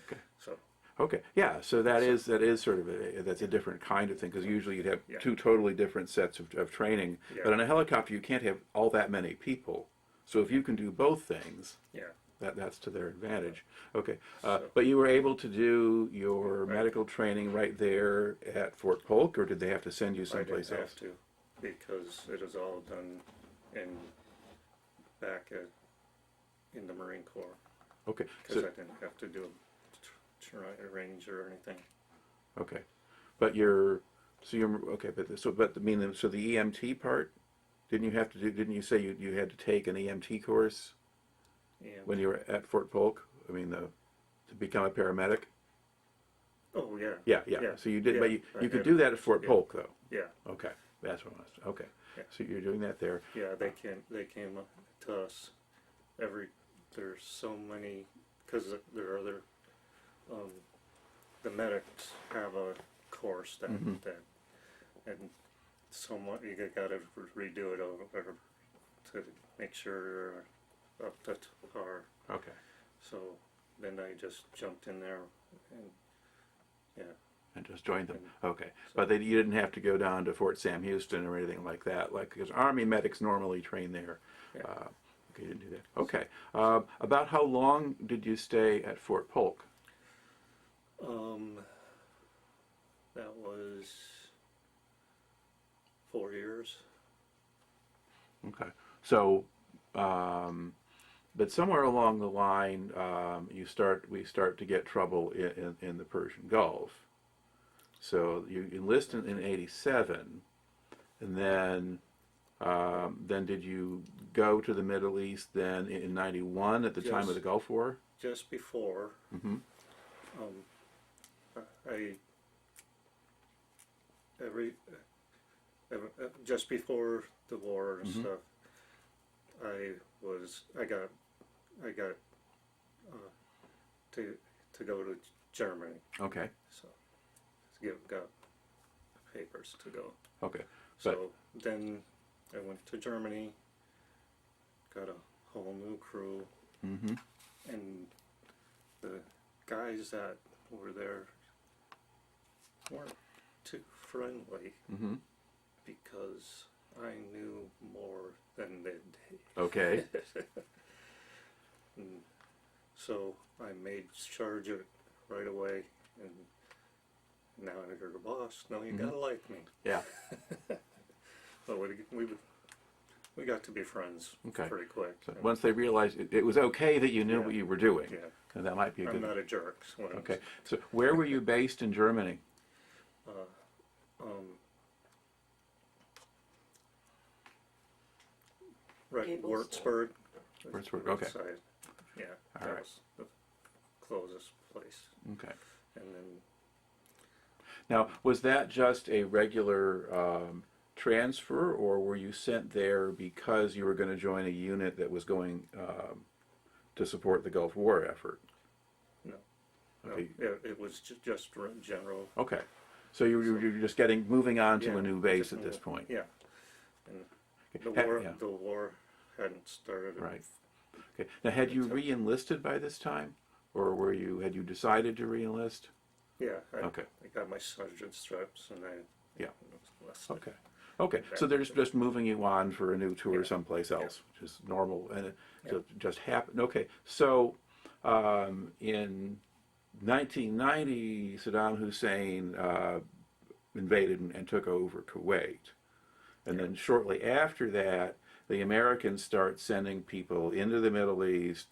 Okay. So Okay. Yeah. So that is sort of that's a different kind of thing, because usually you'd have Yeah. two totally different sets of training. Yeah. But on a helicopter, you can't have all that many people. So if you can do both things, yeah, that's to their advantage. Okay. So- But you were able to do your Right. medical training right there at Fort Polk, or did they have to send you I didn't someplace have else? to, because it is all done back in the Marine Corps, Okay. because So I didn't have to do a range or anything. okay. But okay. But the EMT part, didn't you say you had to take an EMT course And when you were at Fort Polk? I mean, to become a paramedic? oh yeah, Yeah. So you did, but yeah, you could I- do that at Fort yeah. Polk, though. yeah, Okay, that's what I was. Okay, Yeah. so you're doing that there. yeah. They came up to us there's so many, because there are other the medics have a course that Mhm. and somewhat you got to redo it over to make sure you're up to par. Okay, So then I just jumped in there, and yeah, and just joined them. And Okay, but you didn't have to go down to Fort Sam Houston or anything like that, because Army medics normally train there. Yeah. Okay, you didn't do that. Okay, about how long did you stay at Fort Polk? that was 4 years. Okay, so, but somewhere along the line, we start to get trouble in the Persian Gulf. So you enlist in '87, and then did you go to the Middle East then in '91 at the time of Yes. the Gulf War? Just before, Mm-hmm. I just before the war and Mhm. stuff, I got to go to Germany, Okay. so got papers to go. Okay. So then I went to Germany, got a whole new crew, Mm-hmm. and the guys that were there weren't too friendly, Mm-hmm. because I knew more than they did. Okay. And so I made charge of it right away, and now you're the boss. Now you Mhm. gotta like me. Yeah. But we got to be friends Okay. pretty quick. So once they realized it was okay that you knew Yeah. what you were doing, Yeah, and that might be a I'm good. not a jerk. So Okay. So where were you based in Germany? Right, Gables. Wurzburg. Wurzburg, okay. Outside. Yeah, All that right. was the closest place. Okay. And then Now, was that just a regular transfer, or were you sent there because you were going to join a unit that was going to support the Gulf War effort? no, Okay. It was just general. Okay. So you're just moving on to a new base at this point. Yeah. And Okay. the war hadn't started. Right. Okay. Now, had you re-enlisted by this time, or had you decided to re-enlist? Yeah. Okay. I got my sergeant's strips and I. Yeah. Enlisted. Okay. Okay. So they're just moving you on for a new tour someplace else, which is normal, and it just happened. Okay. So in 1990, Saddam Hussein invaded and took over Kuwait. And then shortly after that, the Americans start sending people into the Middle East,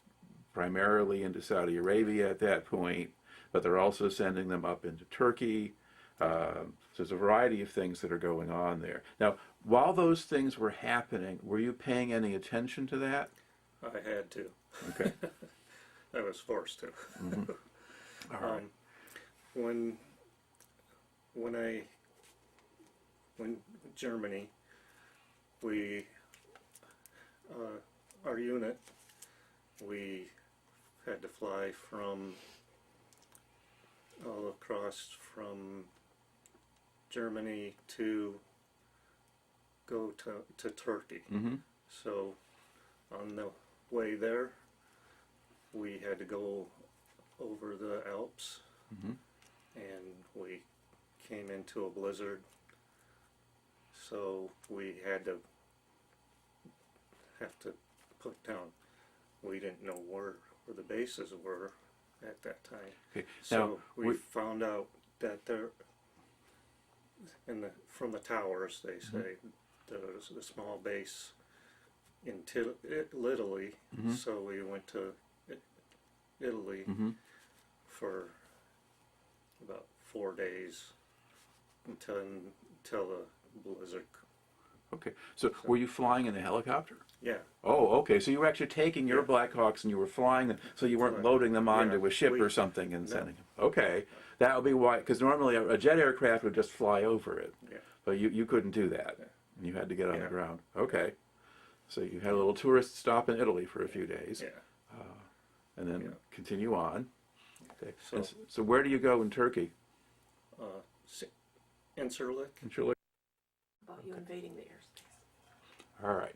primarily into Saudi Arabia at that point, but they're also sending them up into Turkey. So there's a variety of things that are going on there. Now, while those things were happening, were you paying any attention to that? I had to. Okay. I was forced to. Mm-hmm. All right. When Germany, our unit, we had to fly from all across from Germany to go to Turkey. Mm-hmm. So on the way there, we had to go over the Alps, Mm-hmm. and we came into a blizzard. So we have to put down. We didn't know where the bases were at that time. Okay. So Now, we found out that there, from the towers, they say there's a small base in Italy. Mm-hmm. So we went to Italy Mm-hmm. for about 4 days until the blizzard. Okay. So were you flying in the helicopter? Yeah. Oh, okay. So you were actually taking your Blackhawks and you were flying them, so you weren't Right. loading them onto Yeah, a ship we- or something and no. sending them. Okay. That would be why, because normally a jet aircraft would just fly over it. Yeah. But you couldn't do that. Yeah. You had to get on the Yeah. ground. Okay. So you had a little tourist stop in Italy for a few days. Yeah. And then Yeah. continue on. Okay. So- So where do you go in Turkey? Incirlik. In Chile? About you invading the airspace. All right.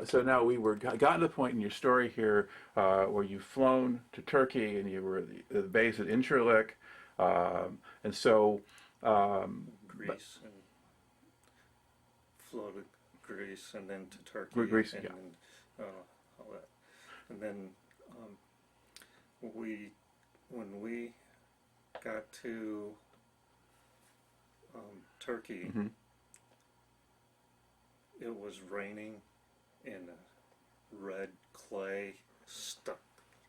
So now we gotten to the point in your story here where you've flown to Turkey and you were at the base at Incirlik, and so Greece and flew to Greece and then to Turkey. Greece, and yeah. then, all that. And then when we got to Turkey, Mhm. it was raining and red clay stuck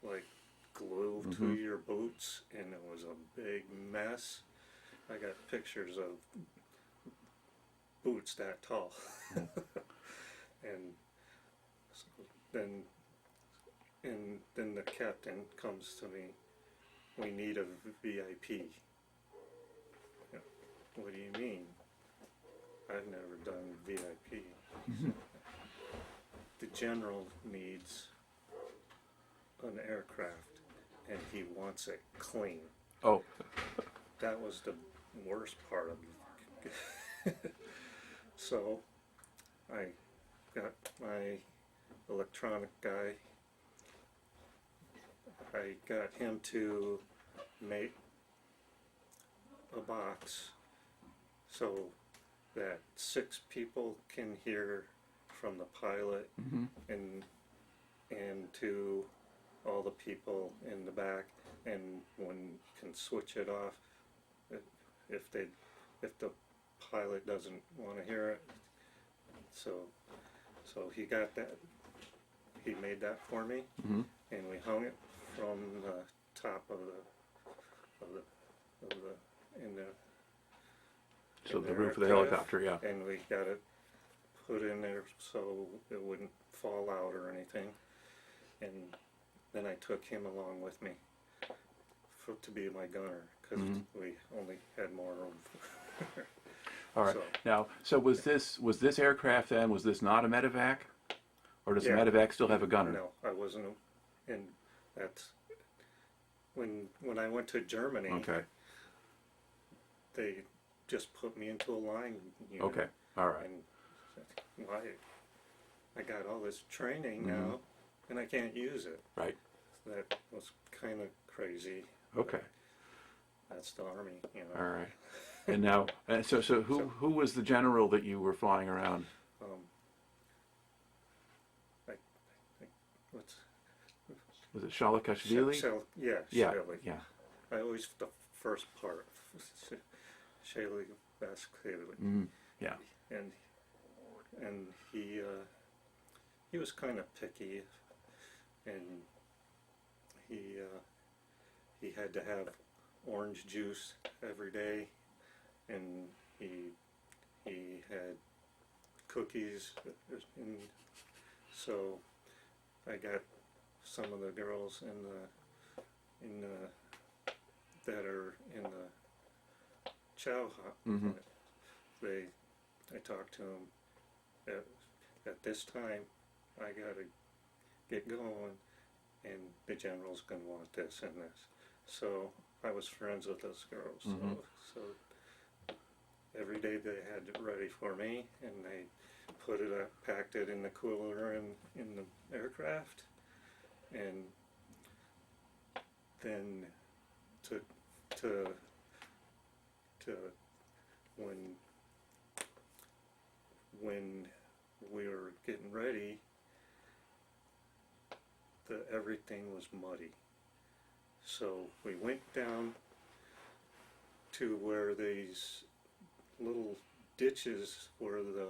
like glue to Mhm. your boots, and it was a big mess. I got pictures of boots that tall. And so then the captain comes to me, we need a VIP. Yeah, what do you mean? I've never done VIP. The general needs an aircraft and he wants it clean. Oh, That was the worst part of it. So I got my electronic guy. I got him to make a box so that 6 people can hear from the pilot Mhm. and to all the people in the back, and one can switch it off if the pilot doesn't want to hear it. So he got that. He made that for me, Mhm. and we hung it from the top of the so in the roof of the aircraft, helicopter, yeah. and we got it put in there so it wouldn't fall out or anything. And then I took him along with me to be my gunner because Mhm. we only had more room. All right. So- Now, so was this aircraft then? Was this not a Medevac, or does Yeah. the Medevac still have a gunner? No, I wasn't, and when I went to Germany, Okay. they just put me into a line unit. Okay. All right. And why? I got all this training Mhm. now, and I can't use it. Right. That was kind of crazy. Okay. That's the Army, you know. All right. And now, so who was the general that you were flying around? What's Was it Shalikashvili? yeah, Yeah. Shelley. Yeah. I always the first part, Shalikashvili. Mm, yeah. And he was kind of picky, and he had to have orange juice every day, and he had cookies, and so I got some of the girls that are in the chow hut. Mhm. I talked to them at this time. I gotta get going, and the general's gonna want this and this. So I was friends with those girls. Mhm. So every day they had it ready for me, and they put it up, packed it in the cooler in the aircraft, and then to when we were getting ready, everything was muddy. So we went down to where these little ditches where the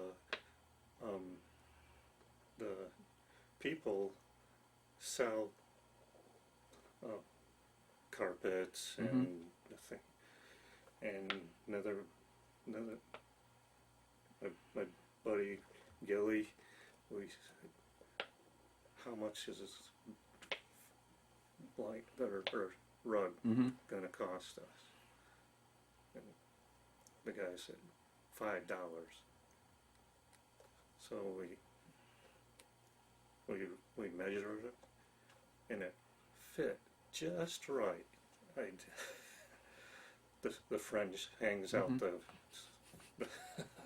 people sell carpets Mhm. and the thing. And my buddy Gilly, we said, how much is this blanket or rug Mhm. gonna cost us? And the guy said $5. So we measured it, and it fit just right. The fringe hangs out Mhm.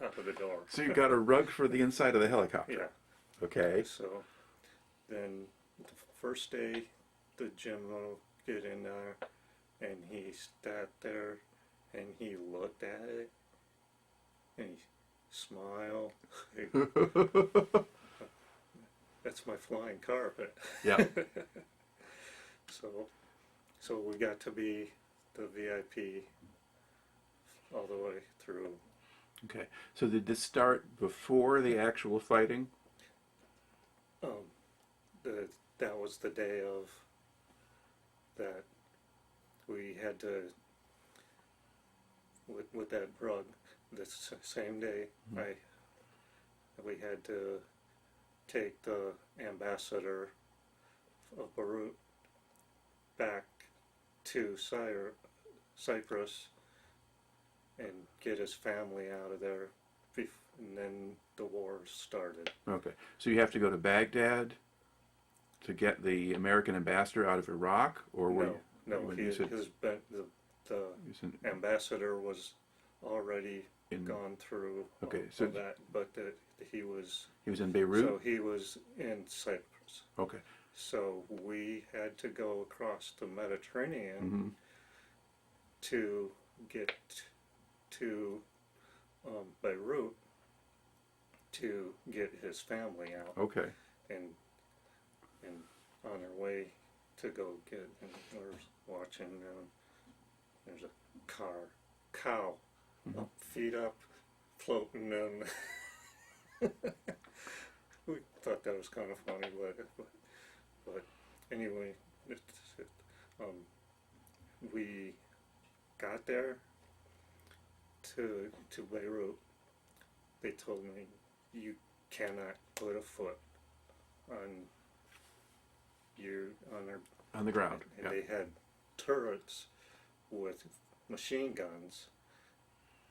out of the door. So you got a rug for the inside of the helicopter. Yeah. Okay. So then the first day, the general get in there, and he sat there, and he looked at it, and he smiled. That's my flying carpet. Yeah. So we got to be the VIP all the way through. Okay. So did this start before the actual fighting? That was the day of that we had to with that rug. This same day, Mhm. we had to take the ambassador of Beirut back to Cyprus and get his family out of there, and then the war started. Okay. So you have to go to Baghdad to get the American ambassador out of Iraq, or were you? No, when the you said- the you said ambassador was already in- gone through Okay, all so of that, but he was in Beirut? so he was in Cyprus. Okay. So we had to go across the Mediterranean Mm-hmm. to get to Beirut to get his family out, Okay. and on our way to go get, and we're watching, there's a cow, Mhm. feet up, floating, and we thought that was kind of funny, but anyway, we got there to Beirut. They told me you cannot put a foot on On the ground. and Yeah. they had turrets with machine guns,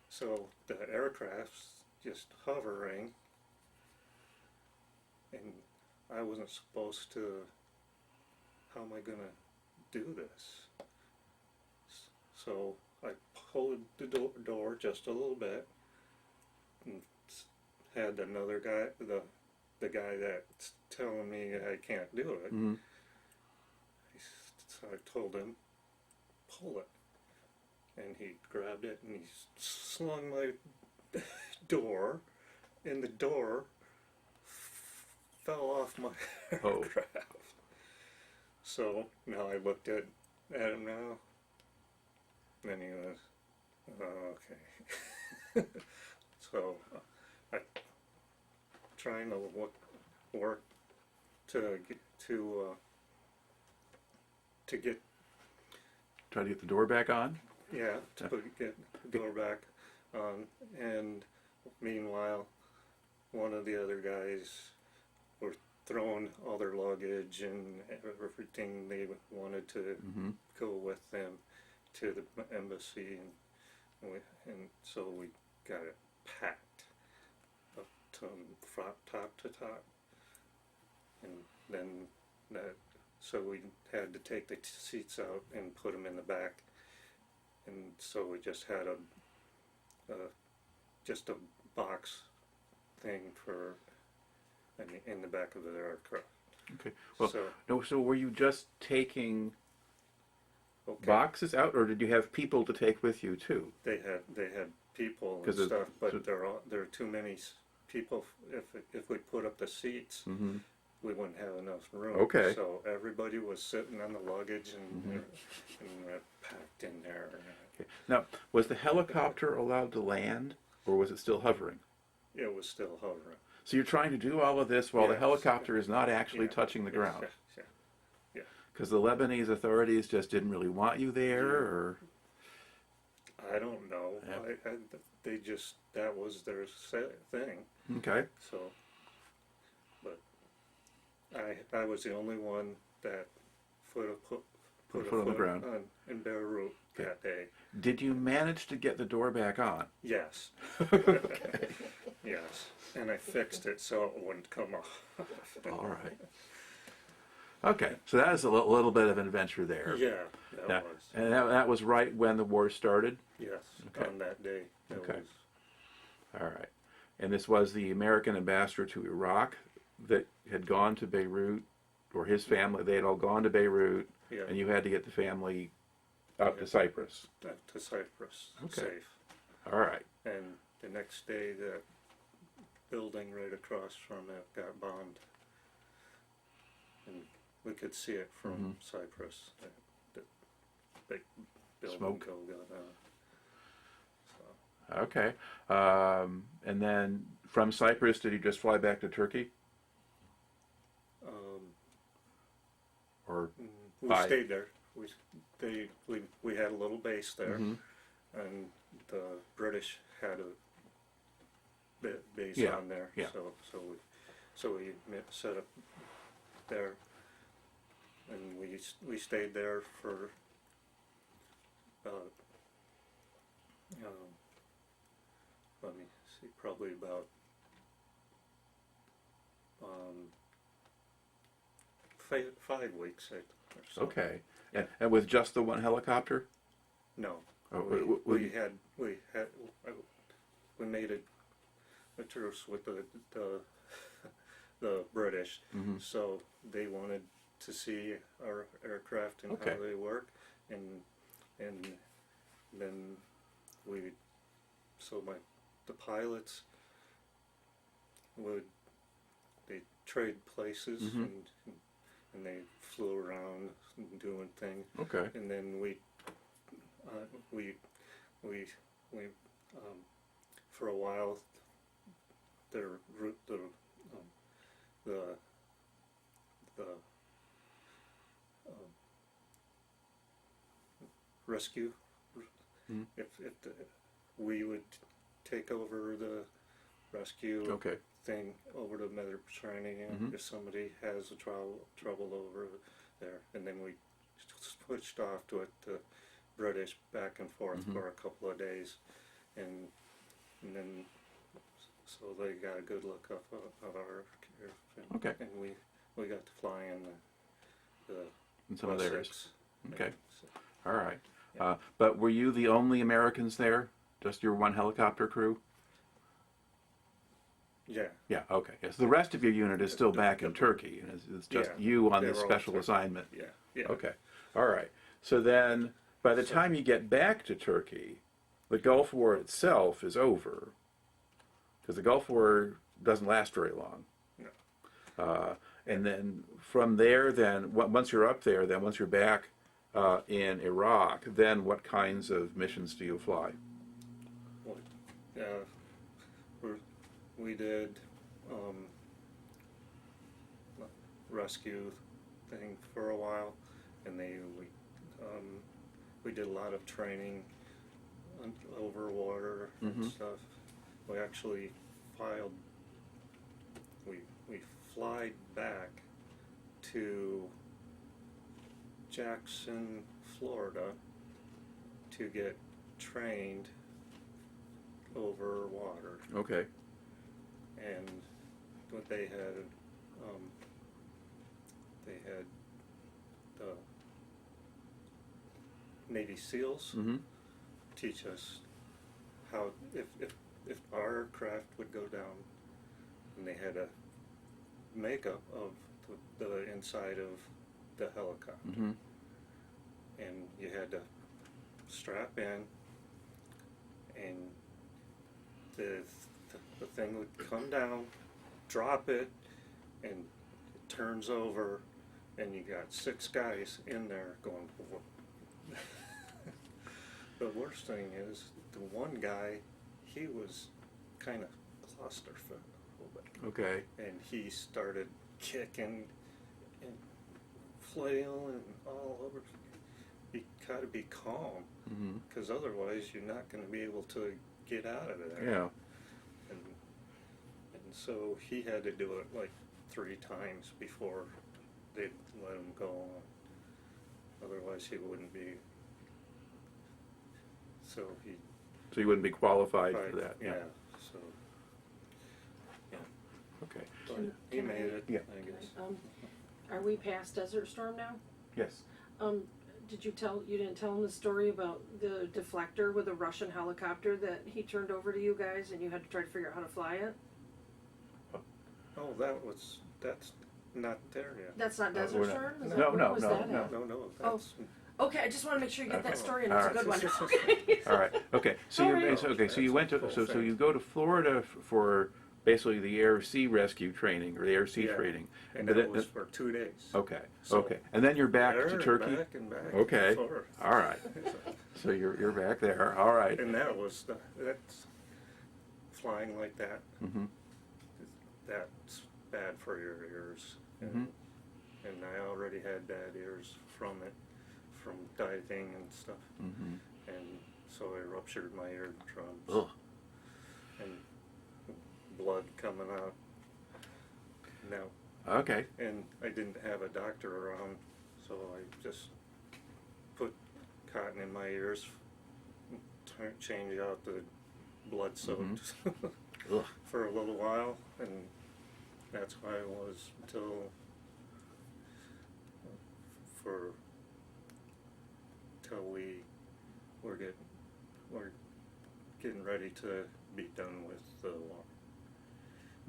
so the aircraft's just hovering, and I wasn't supposed to. How am I gonna do this? so I pulled the door just a little bit, and had another guy, the guy that's telling me I can't do it. Mm-hmm. So I told him, pull it, and he grabbed it and he slung my door, and the door fell off my Oh. aircraft. So now I looked at him now, and he was, oh, okay. So I trying to work to get Try to get the door back on. yeah get the door back on, and meanwhile one of the other guys were throwing all their luggage and everything they wanted to Mm-hmm. go with them to the embassy, and so we got it packed up to top to top, and then so we had to take the seats out and put them in the back, and so we just had just a box thing for in the back of the aircraft. Okay. Well, So no. So were you just taking okay. boxes out, or did you have people to take with you too? They had people and 'Cause it- stuff, but so- there are too many people. If we put up the seats, Mm-hmm. we wouldn't have enough room. Okay. So everybody was sitting on the luggage and Mhm. packed in there. Okay. Now, was the helicopter allowed to land, or was it still hovering? It was still hovering. So you're trying to do all of this while the Yes. helicopter is not actually Yeah. touching the ground, Yeah. because the Lebanese authorities just didn't really want you there, or I don't know. Yeah. They just that was their thing. okay. So, but I was the only one that put a foot on the ground. in Beirut Okay. that day. Did you manage to get the door back on? Yes. Okay. Yes, and I fixed it so it wouldn't come off. All right. Okay, so that was a little bit of an adventure there. Yeah, that Yeah. was. And that was right when the war started? Yes, Okay. on that day. It Okay. was. All right. And this was the American ambassador to Iraq that had gone to Beirut, or his family, they had all gone to Beirut, Yeah, and you had to get the family up to Cyprus. to Cyprus, Okay. safe. All right. And the next day, the building right across from it got bombed. And we could see it from Mhm. Cyprus. The big building Smoke. go down. So, Okay. And then from Cyprus, did you just fly back to Turkey? Or we Bye. stayed there. We had a little base there. Mhm. And the British had a base Yeah, on there, yeah. so we set up there, and we stayed there for let me see, probably about 5 weeks. Or so. okay. And with just the one helicopter? No. Oh, We made a truce with the British, Mhm. so they wanted to see our aircraft and Okay. how they work, and then the pilots they trade places, Mhm. and they flew around and doing things. Okay. And then we for a while the rescue, Mhm. we would take over the rescue Okay. thing over the Mediterranean Mhm. if somebody has a trouble over there, and then we switched off to the British back and forth Mhm. for a couple of days, and then so they got a good look of our aircraft, Okay. and we got to fly in the And some of theirs. Wessex. Okay. So, All right. But were you the only Americans there? Just your one helicopter crew? Yeah. Yeah, okay. Yes, the rest of your unit is still back in Turkey, and it's just Yeah, you on they this were all special Turkey. assignment. Yeah. Yeah. Okay, all right. So then, by the time you get back to Turkey, the Gulf War itself is over, because the Gulf War doesn't last very long. No. And then from there, then once you're up there, then once you're back in Iraq, then what kinds of missions do you fly? Well, we did rescue thing for a while, and we did a lot of training over water and stuff. We actually we flied back to Jackson, Florida, to get trained over water. Okay. And what they had the Navy SEALs teach us how if our aircraft would go down, and they had a makeup of the inside of the helicopter, and you had to strap in, and the thing would come down, drop it, and it turns over, and you got 6 guys in there going. The worst thing is, the one guy, he was kind of claustrophobic. Okay. And he started kicking and flailing all over. You gotta be calm, because otherwise you're not going to be able to get out of there. Yeah. And so he had to do it like 3 times before they'd let him go on. Otherwise he wouldn't be. So you wouldn't be qualified for that. Yeah. So. Yeah. Okay. But Can- he can made I- it. Yeah. I guess. Are we past Desert Storm now? Yes. You didn't tell him the story about the deflector with a Russian helicopter that he turned over to you guys and you had to try to figure out how to fly it? Oh, that's not there yet. That's not we're Desert not- Storm? Is No, that, where no, was no, that no. at? No, that's. Okay, I just want to make sure you get Okay. that story and All it's a right. good one. Okay. All right. Okay. So All you right. so you went to so you go to Florida for basically the air sea rescue training or the air sea Yeah. training. And But that then- was for 2 days. Okay. So Okay. And then you're back there to and Turkey. Back and back. Okay. And forth. All right. So you're back there. All right. And that's flying like that. That's bad for your ears. And I already had bad ears from it, from diving and stuff. And so I ruptured my eardrums. Ugh. And blood coming out. Now, Okay. and I didn't have a doctor around, so I just put cotton in my ears, change out the blood soaked Ugh. for a little while, and that's why it was till we were getting ready to be done with the war.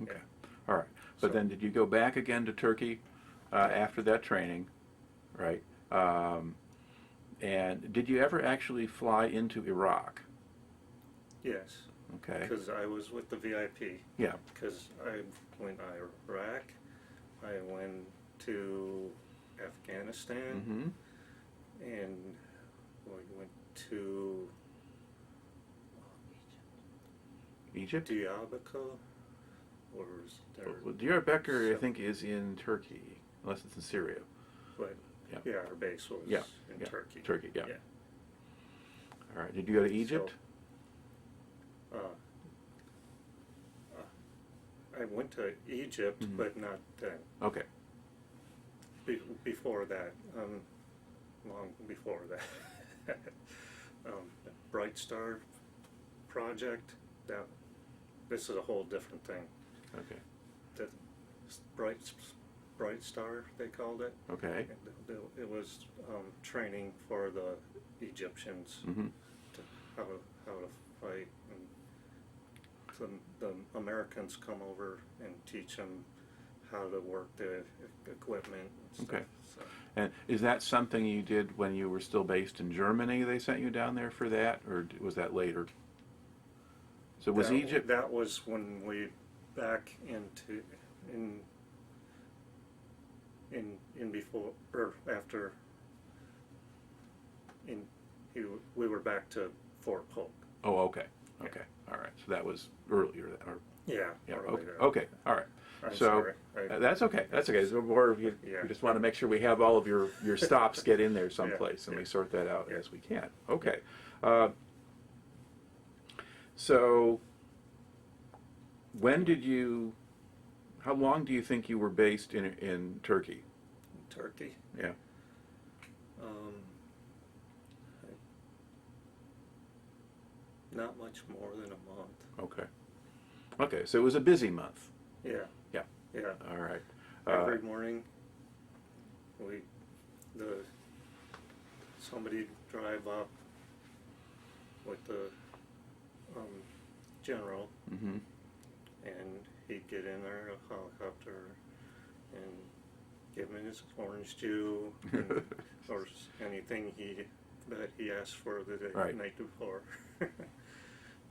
Okay. Yeah. All right. But So- then did you go back again to Turkey after that training, right? And did you ever actually fly into Iraq? Yes, Okay. because I was with the VIP. Yeah. Because I went to Iraq, I went to Afghanistan, and we went to Egypt? Diabaco, or was there? Well, Diyarbakir, I think, is in Turkey, unless it's in Syria. But Yeah. yeah, our base was Yeah, in yeah, Turkey. Turkey, yeah. All right. Did you go to Egypt? I went to Egypt, but not then. Okay. Before that, long before that. The Bright Star project, this is a whole different thing. Okay. The Bright Star, they called it. Okay. It was training for the Egyptians Mm-hmm. to how to fight. And the Americans come over and teach them how to work the equipment and stuff. Okay. So, And is that something you did when you were still based in Germany? They sent you down there for that, or was that later? So was Egypt? That was when we back into in before or after we were back to Fort Polk. Oh, okay. Okay. All right. So that was earlier. Or Yeah. yeah. Okay. earlier. Okay. All right. I'm So sorry. that's okay. That's okay. So we just want to make sure we have all of your stops get in there someplace, and we sort that out as we can. Okay. So when did you? How long do you think you were based in Turkey? Turkey. Yeah. Not much more than a month. Okay. Okay. So it was a busy month. Yeah. Yeah. Yeah. All right. Every morning, somebody drive up with the general, Mm-hmm. and he'd get in our helicopter and give him his orange juice or anything that he asked for the day, Right. night before.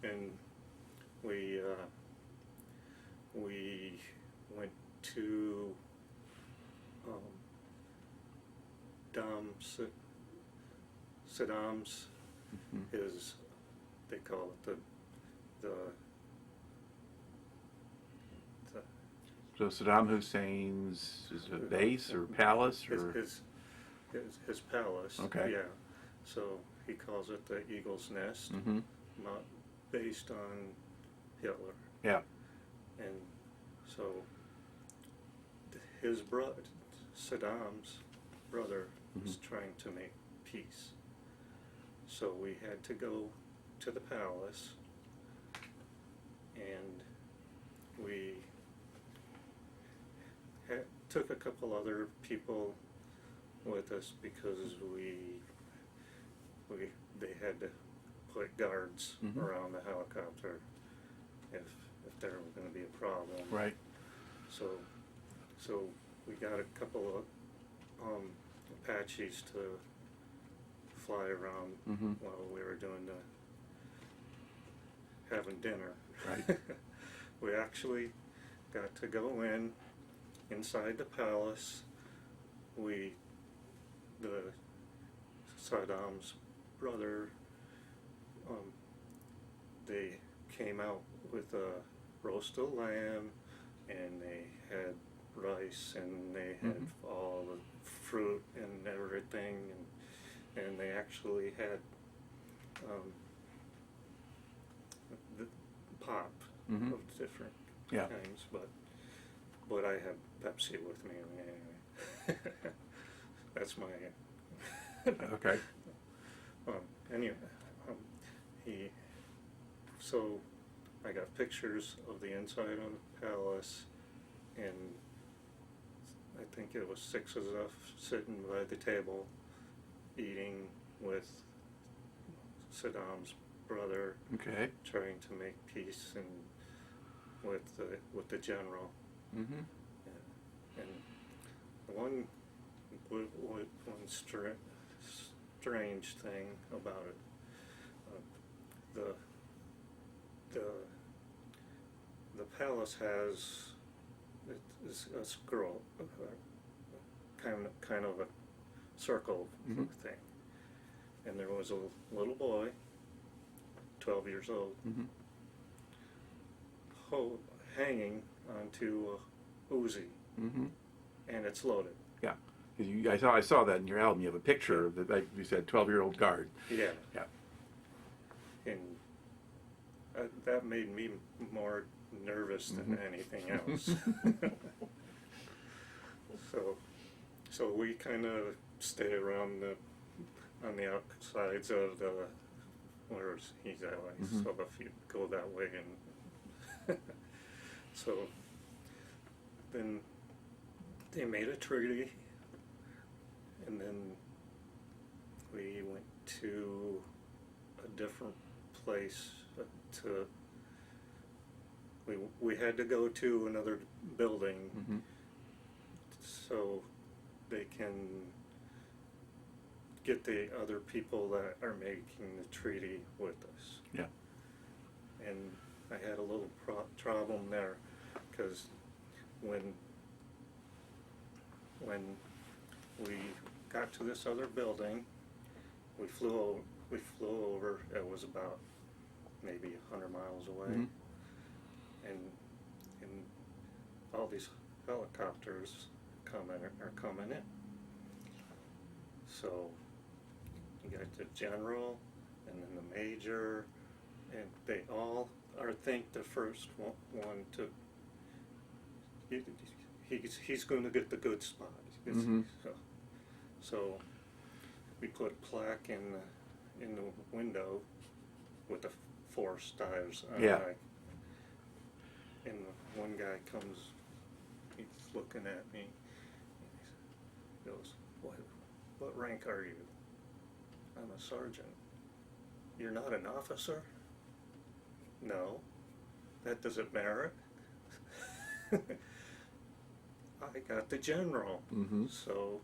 And we went to Saddam's, Mm-hmm. they call it the So Saddam Hussein's is it a base or palace or his palace. Okay. Yeah. So he calls it the Eagle's Nest, mm-hmm. not based on Hitler. Yeah. And so his brother, Saddam's brother, was trying to make peace. So we had to go to the palace, and we took a couple other people with us because they had to put guards around the helicopter if there was going to be a problem. Right. So we got a couple of Apaches to fly around while we were having dinner. Right. We actually got to go inside the palace. Saddam's brother, they came out with a roast of lamb, and they had rice, and they had all the fruit and everything, and they actually had the pop of different kinds, but I had Pepsi with me anyway. That's my Okay. Anyway, so I got pictures of the inside of the palace, and I think it was 6 of us sitting by the table eating with Saddam's brother, Okay. trying to make peace, and with the general. Mm-hmm. And one strange thing about it, the palace has a scroll, kind of a circle thing, and there was a little boy, 12 years old, hanging onto a Uzi, and it's loaded. Yeah. I saw that in your album. You have a picture of that. Like you said, 12-year-old guard. Yeah. Yeah. And that made me more nervous than anything else. So we kind of stay around on the outsides of the where he's at. So if you go that way, and so then they made a treaty, and then we went to a different place to. We had to go to another building, Mm-hmm. so they can get the other people that are making the treaty with us. Yeah. And I had a little problem there, because when we got to this other building, we flew over. It was about maybe 100 miles away, Mm-hmm. and all these helicopters are coming in. So you got the general, and then the major, and they all are, think the first one to. He's going to get the good spot. Mm-hmm. So we put a plaque in the window with the 4 stars on Yeah. it. And one guy comes, he's looking at me, and he goes, what rank are you? I'm a sergeant. You're not an officer? No. That doesn't merit. I got the general. Mm-hmm. So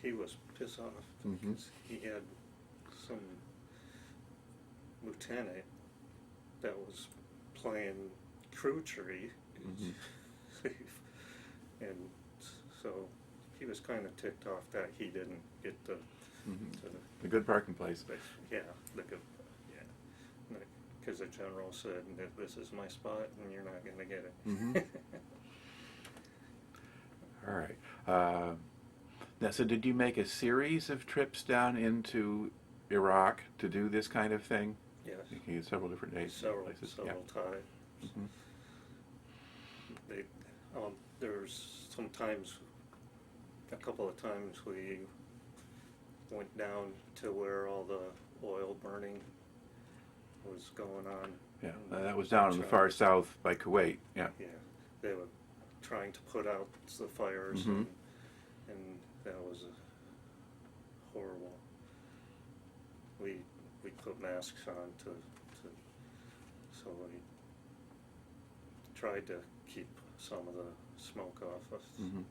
he was pissed off Mm-hmm. because he had some lieutenant that was playing crew tree. Mm-hmm. And so he was kind of ticked off that he didn't get the Mm-hmm. The good parking place. yeah, because the general said that this is my spot and you're not going to get it. Mm-hmm. All right. Now, so did you make a series of trips down into Iraq to do this kind of thing? Yes, You had several different days. several places. times. Mm-hmm. They, there's sometimes, a couple of times we went down to where all the oil burning was going on. Yeah, that was down in the far south by Kuwait. Yeah. Yeah, they were trying to put out the fires, Mhm. and that was horrible. We put masks on so we tried to keep some of the smoke off us. Mm-hmm.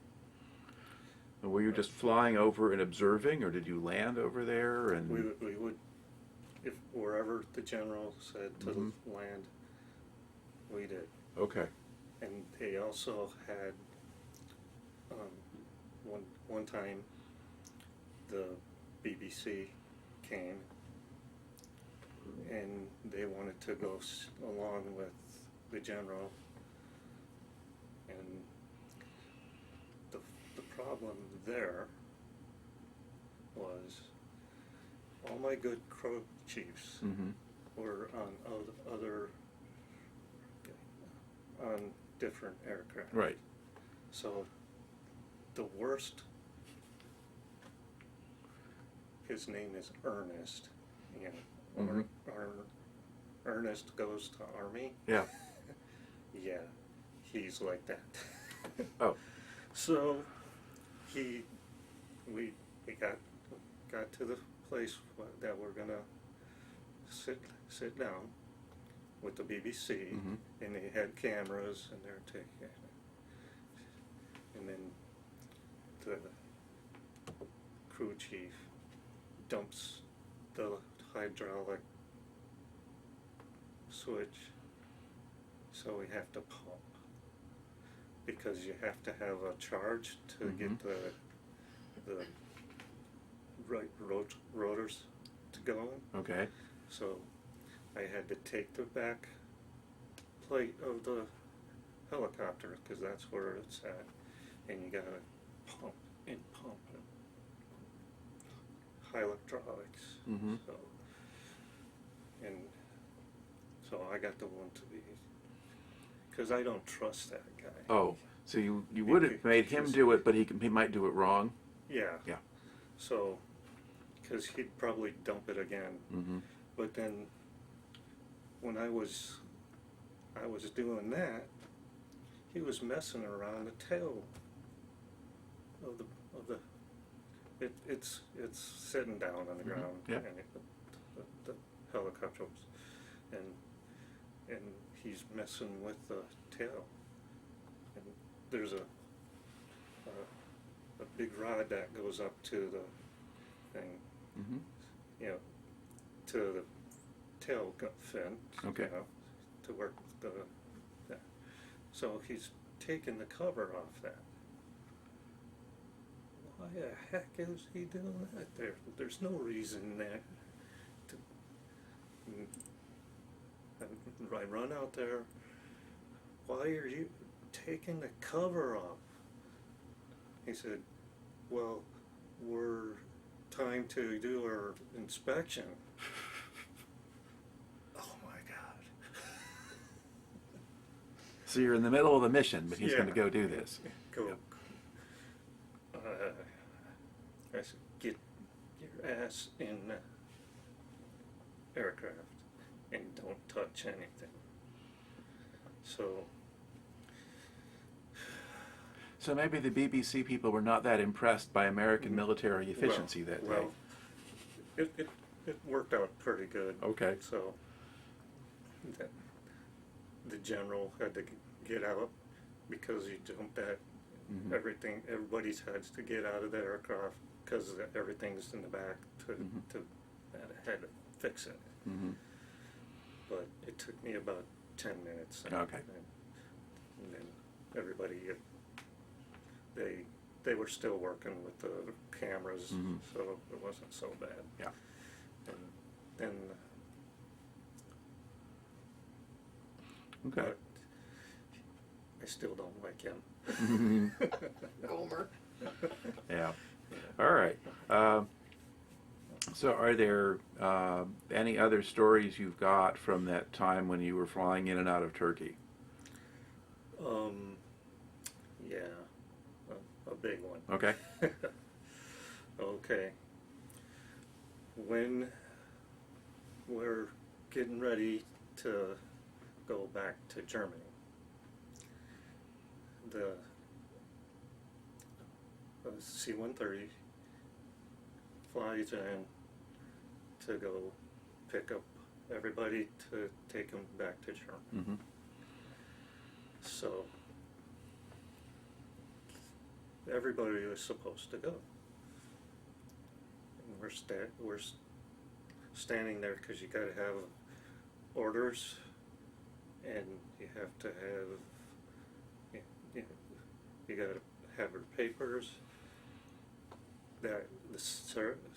And were you just flying over and observing, or did you land over there? And We would, if wherever the general said to Mhm. land, we did. Okay. And they also had one time the BBC came and they wanted to go along with the general, and the problem there was all my good crew chiefs Mm-hmm. were on different aircraft. Right. So the worst, his name is Ernest. You know, Mhm. Ernest goes to Army. Yeah. Yeah, he's like that. Oh. So we got to the place that we're gonna sit down with the BBC, Mm-hmm. and they had cameras and they're taking it. And then the crew chief dumps the hydraulic switch, so we have to pump, because you have to have a charge to get the right rotors to go in. Okay. So I had to take the back plate of the helicopter, because that's where it's at, and you gotta pump and pump it. Hydraulics. Mm-hmm. So I got the one to be, because I don't trust that guy. Oh, so you would have made him do it, but he might do it wrong? Yeah. Yeah. So, because he'd probably dump it again. Mm-hmm. But then, when I was doing that, he was messing around the tail of the it's sitting down on the Mhm. ground, Yeah. and the helicopter was, and he's messing with the tail, and there's a big rod that goes up to the thing, Mm-hmm. you know, to the tail fin, Okay. you know, to work that. So he's taking the cover off that. Why the heck is he doing that? There's no reason there. I run out there. Why are you taking the cover off? He said, well, we're time to do our inspection. Oh my God. So you're in the middle of the mission, but he's Yeah. going to go do this. Go. Yep. I said, get your ass in the aircraft and don't touch anything. So maybe the BBC people were not that impressed by American military efficiency that day. Well, it worked out pretty good. Okay. So the general had to get out because he jumped at Mhm. everything. Everybody's had to get out of the aircraft because everything's in the back to had to fix it. Mm-hmm. But it took me about 10 minutes. Okay. And then everybody, they were still working with the cameras, Mhm. so it wasn't so bad. Yeah. And then, Okay. but I still don't like him. Gomer. Yeah. All right. So are there any other stories you've got from that time when you were flying in and out of Turkey? Yeah, a big one. Okay. Okay. When we're getting ready to go back to Germany, the C-130 flies in to go pick up everybody to take them back to Germany. Mm-hmm. So everybody was supposed to go. And we're standing there because you got to have orders, and you have to have you got to have your papers, that the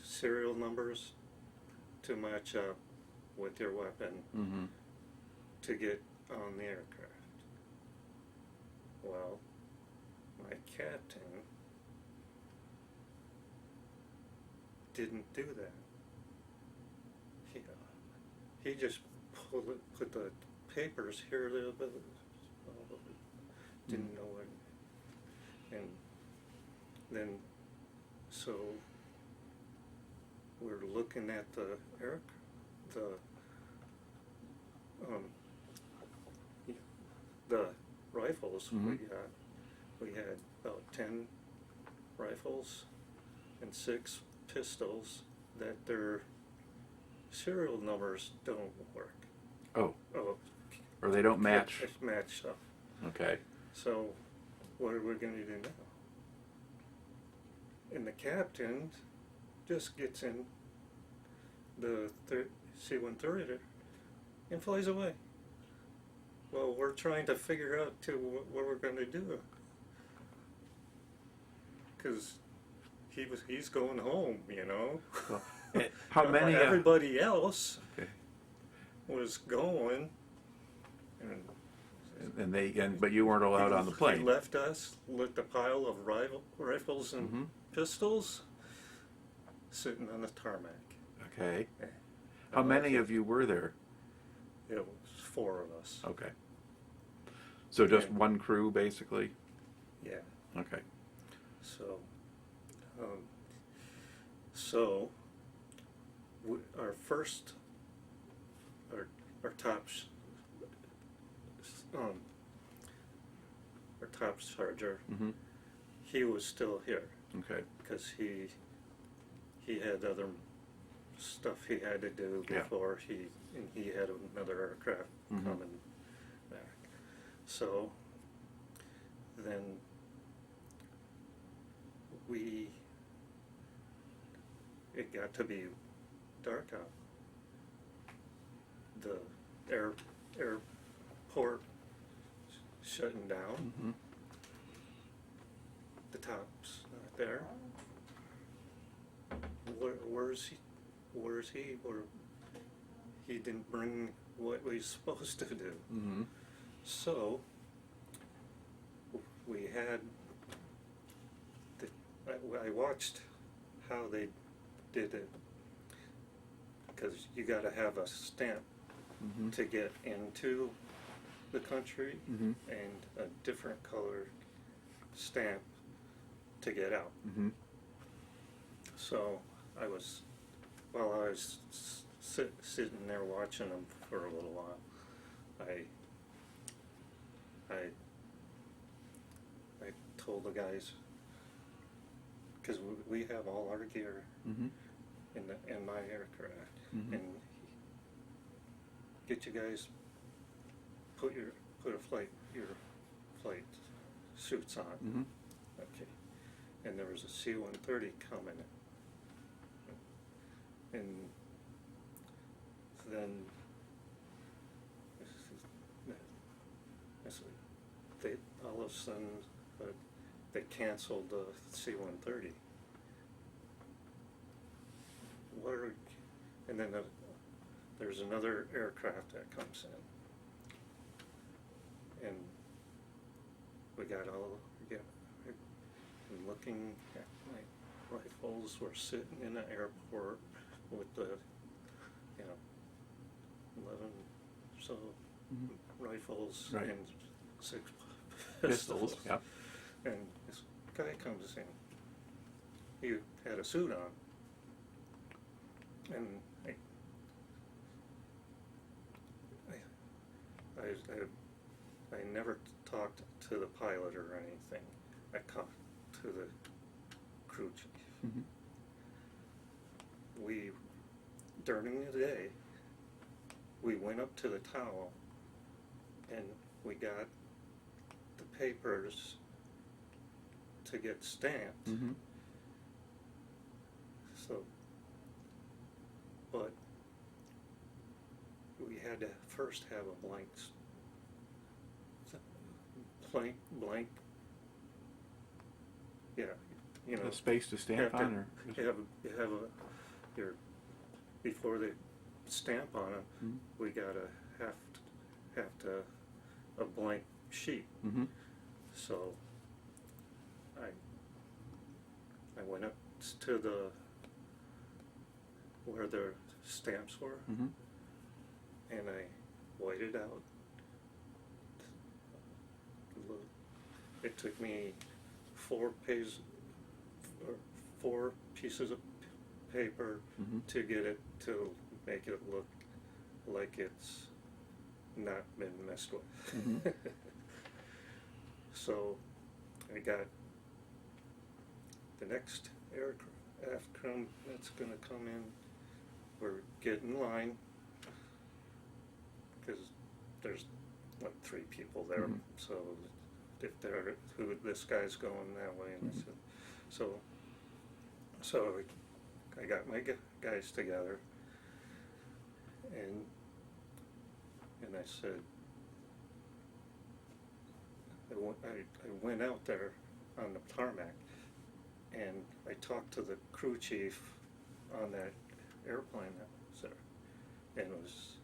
serial numbers to match up with your weapon Mm-hmm. to get on the aircraft. Well, my captain didn't do that. He just put the papers here a little bit, didn't know what, and then so we're looking at the rifles. Mhm. We had about 10 rifles and 6 pistols that their serial numbers don't work. Oh, Oh, or they don't match. It's matched up. Okay. So, what are we going to do now? And the captain just gets in the C-130 and flies away. Well, we're trying to figure out what we're going to do, because he's going home, you know. Well, how many? Everybody else Okay. was going, and But you weren't allowed on the he plane. left us with a pile of rifles and Mhm. pistols sitting on the tarmac. Okay. How many of you were there? It was 4 of us. Okay. So just And- one crew, basically. Yeah. Okay. So, our first, our top sergeant, Mm-hmm. he was still here Okay. because he had other stuff he had to do Yeah. before he had another aircraft Mhm. coming back. So then it got to be dark out. The airport shutting down. Mhm. The top's not there. Where's he? Or he didn't bring what we was supposed to do. Mhm. So we had. I watched how they did it because you got to have a stamp Mhm. to get into the country Mhm. and a different color stamp to get out. Mhm. So while I was sitting there watching them for a little while, I told the guys, because we have all our gear Mhm. in my aircraft, Mhm. and get you guys put your flight suits on. Mhm. Okay. And there was a C-130 coming, and then all of a sudden they canceled the C-130. And then there's another aircraft that comes in, and we got and looking at my rifles. We're sitting in the airport with the 11 or so Mhm. rifles Right. and 6 Pistols. pistols. Yeah. And this guy comes in. He had a suit on, and I never talked to the pilot or anything. I talked to the crew chief. Mhm. During the day, we went up to the tower and we got the papers to get stamped. Mhm. So, but we had to first have a blank, yeah, A space to stamp on, or you have before they stamp on it, Mhm. we gotta have a blank sheet. Mhm. So I went up to where the stamps were, Mhm. and I whited out. It took me 4 pieces of paper Mhm. to get it to make it look like it's not been messed with. Mhm. So I got the next aircraft that's going to come in. We're getting in line because there's like 3 people there. Mhm. So if this guy's going that way, and I Mhm. said, so I got my guys together, and I said, I went out there on the tarmac, and I talked to the crew chief on that airplane that was there, and it was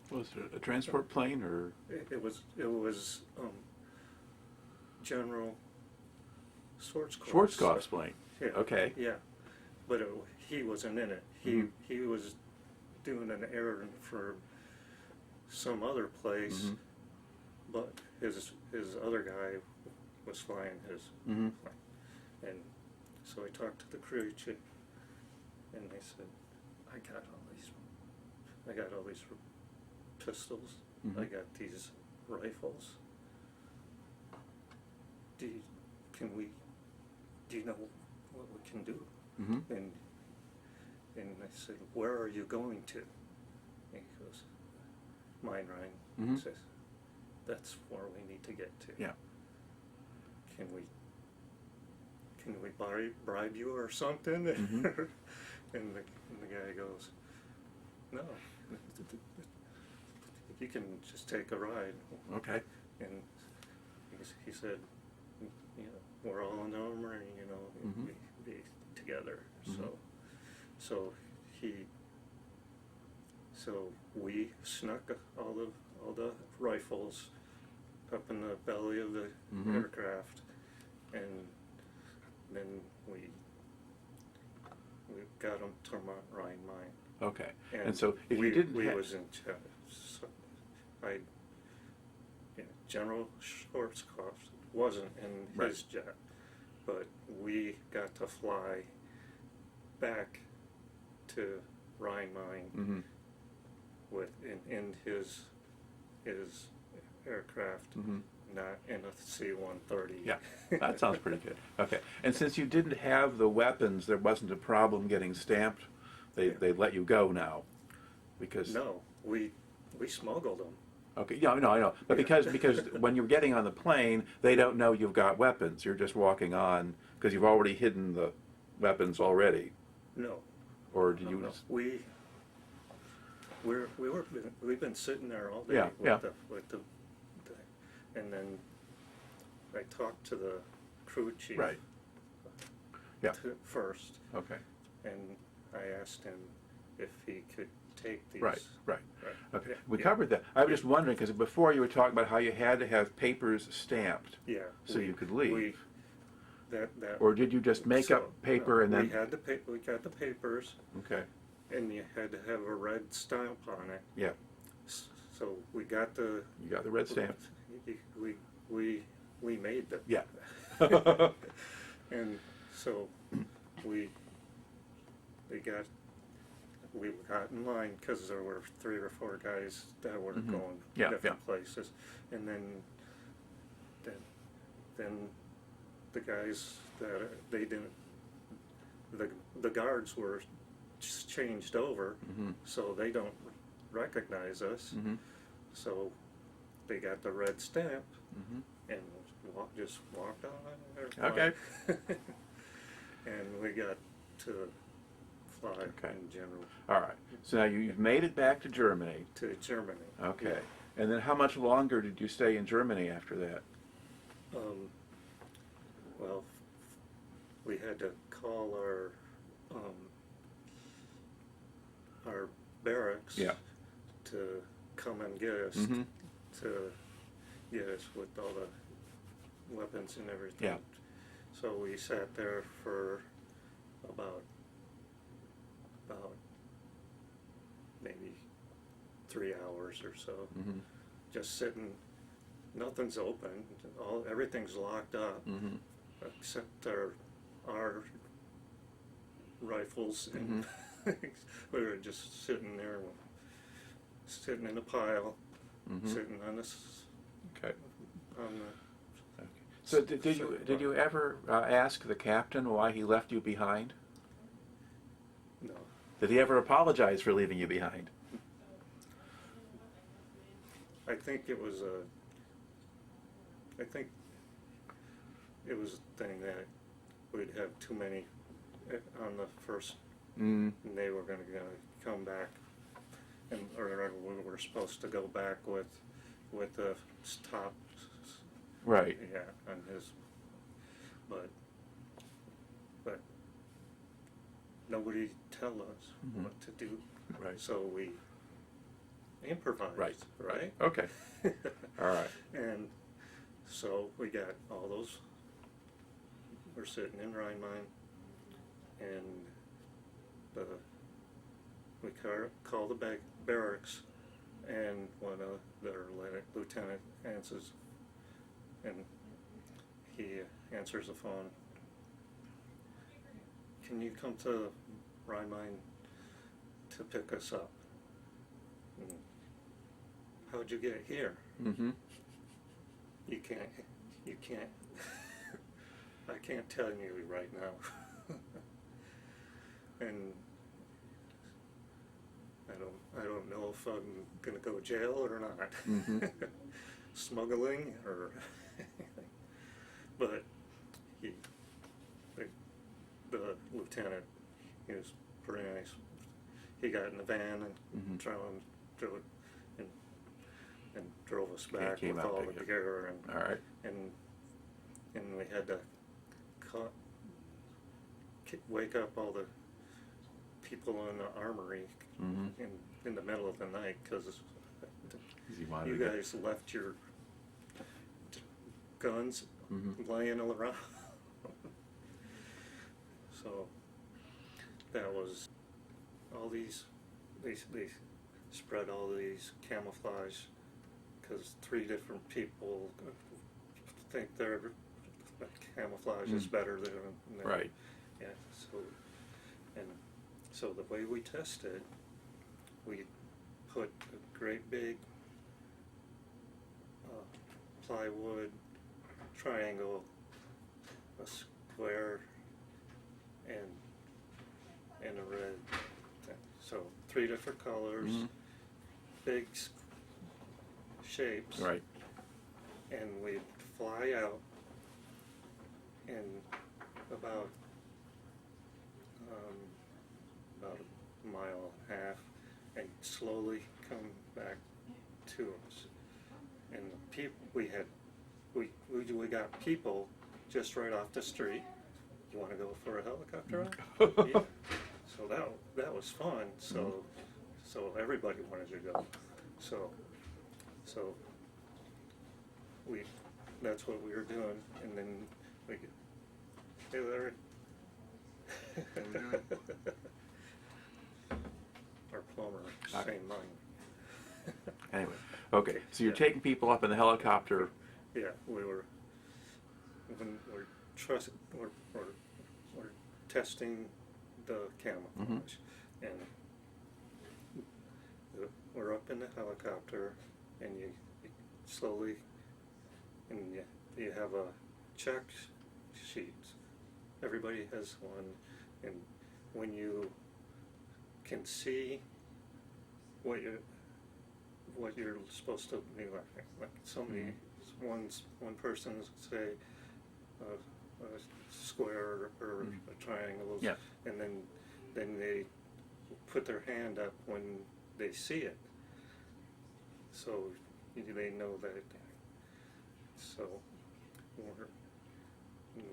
Was it a transport plane, or? it was General Schwarzkopf's plane. Yeah. Okay. Yeah, but he wasn't in it. Mhm. He was doing an errand for some other place, Mhm. but his other guy was flying his Mhm. plane, and so I talked to the crew chief, and they said, I got all these I got all these pistols. Mhm. I got these rifles. Do you know what we can do? Mm-hmm. And I said, where are you going to? And he goes, Mine Rhine. Mhm. He says, that's where we need to get to. Yeah. Can we bribe you or something? Mhm. and the guy goes, no, you can just take a ride. Okay. And he said, you know, we're all in the armory, you know, Mhm. be together. Mhm. So we snuck all the rifles up in the belly of the Mhm. aircraft, and then we got them to Rhine Mine. Okay. And so if we you didn't we ha- was in charge. So General Shalikashvili wasn't in Right. his jet, but we got to fly back to Rhine Mine Mhm. in his aircraft, Mhm. not in a C-130. Yeah, that sounds pretty good. Okay, and since you didn't have the weapons, there wasn't a problem getting stamped. They let you go now, because No, we smuggled them. okay, yeah, I know, but Yeah. because when you're getting on the plane, they don't know you've got weapons. You're just walking on because you've already hidden the weapons already, No. or did you? No. Just, We've been sitting there all day Yeah, yeah. with the and then I talked to the crew chief Right. Yeah. first, Okay. and I asked him if he could take these. Right. Right. Okay. Yeah, We yeah. covered that. I was just wondering because before you were talking about how you had to have papers stamped, Yeah. so you could leave. That or did you just make so, up paper and we then? had we got the papers, Okay. and you had to have a red stamp on it. Yeah. So we got the. You got the red stamp. We made them. Yeah. And so we got in line because there were 3 or 4 guys that were Mhm. going Yeah, different yeah. places, and then the guys that they didn't, the guards were just changed over, Mhm. so they don't recognize us. Mhm. So they got the red stamp Mhm. and just walked on there. Okay. And we got to fly Okay. in general All right. So now you've made it back to Germany. to Germany. Okay. And then how much longer did you stay in Germany after that? Well, we had to call our barracks Yeah. to come and get us, Mhm. to get us with all the weapons and everything. Yeah. So we sat there for about maybe 3 hours or so, Mhm. just sitting. Nothing's open. Everything's locked up Mhm. except our rifles and Mhm. we were just sitting there, sitting in a pile, Mhm. sitting on this Okay. on the. Okay. So did you ever ask the captain why he left you behind? No. Did he ever apologize for leaving you behind? I think it was a thing that we'd have too many on the first, Mm. and they were going to come back, or we were supposed to go back with the top. Right. Yeah, on his, but nobody tell us Mhm. what to do. Right. So we improvised. Right. Okay. All right. And so we got all those. We're sitting in Rhine Mine, and we call the barracks, and one of their lieutenant answers, and he answers the phone. Can you come to Rhine Mine to pick us up? How'd you get here? Mm-hmm. You can't, I can't tell you right now. And I don't know if I'm gonna go to jail or not. Mm-hmm. Smuggling or anything. But the lieutenant, he was pretty nice. He got in the van and drove us back came with out all to the get- gear All right. and we had to wake up all the people in the armory Mm-hmm. in the middle of the night because you guys left your guns laying around. So that was all these, they spread all these camouflage because 3 different people think their camouflage is better than Right. Yeah. So the way we tested, we put a great big plywood triangle, a square, and a red thing. So 3 different colors, big shapes, Right. and we'd fly out in about a mile and a half and slowly come back to us. And the people we got people just right off the street. You want to go for a helicopter ride? Yeah. So that was fun. So everybody wanted to go. So that's what we were doing, and then we get, hey Larry. Our plumber, same mine. Anyway, okay. So you're taking people up in the helicopter. Yeah, we're testing the camouflage, and we're up in the helicopter, and you slowly, and you have a check sheet. Everybody has one, and when you can see what you're supposed to be like somebody, one person say a square or a triangle, Yeah. and then they put their hand up when they see it, so they know that. So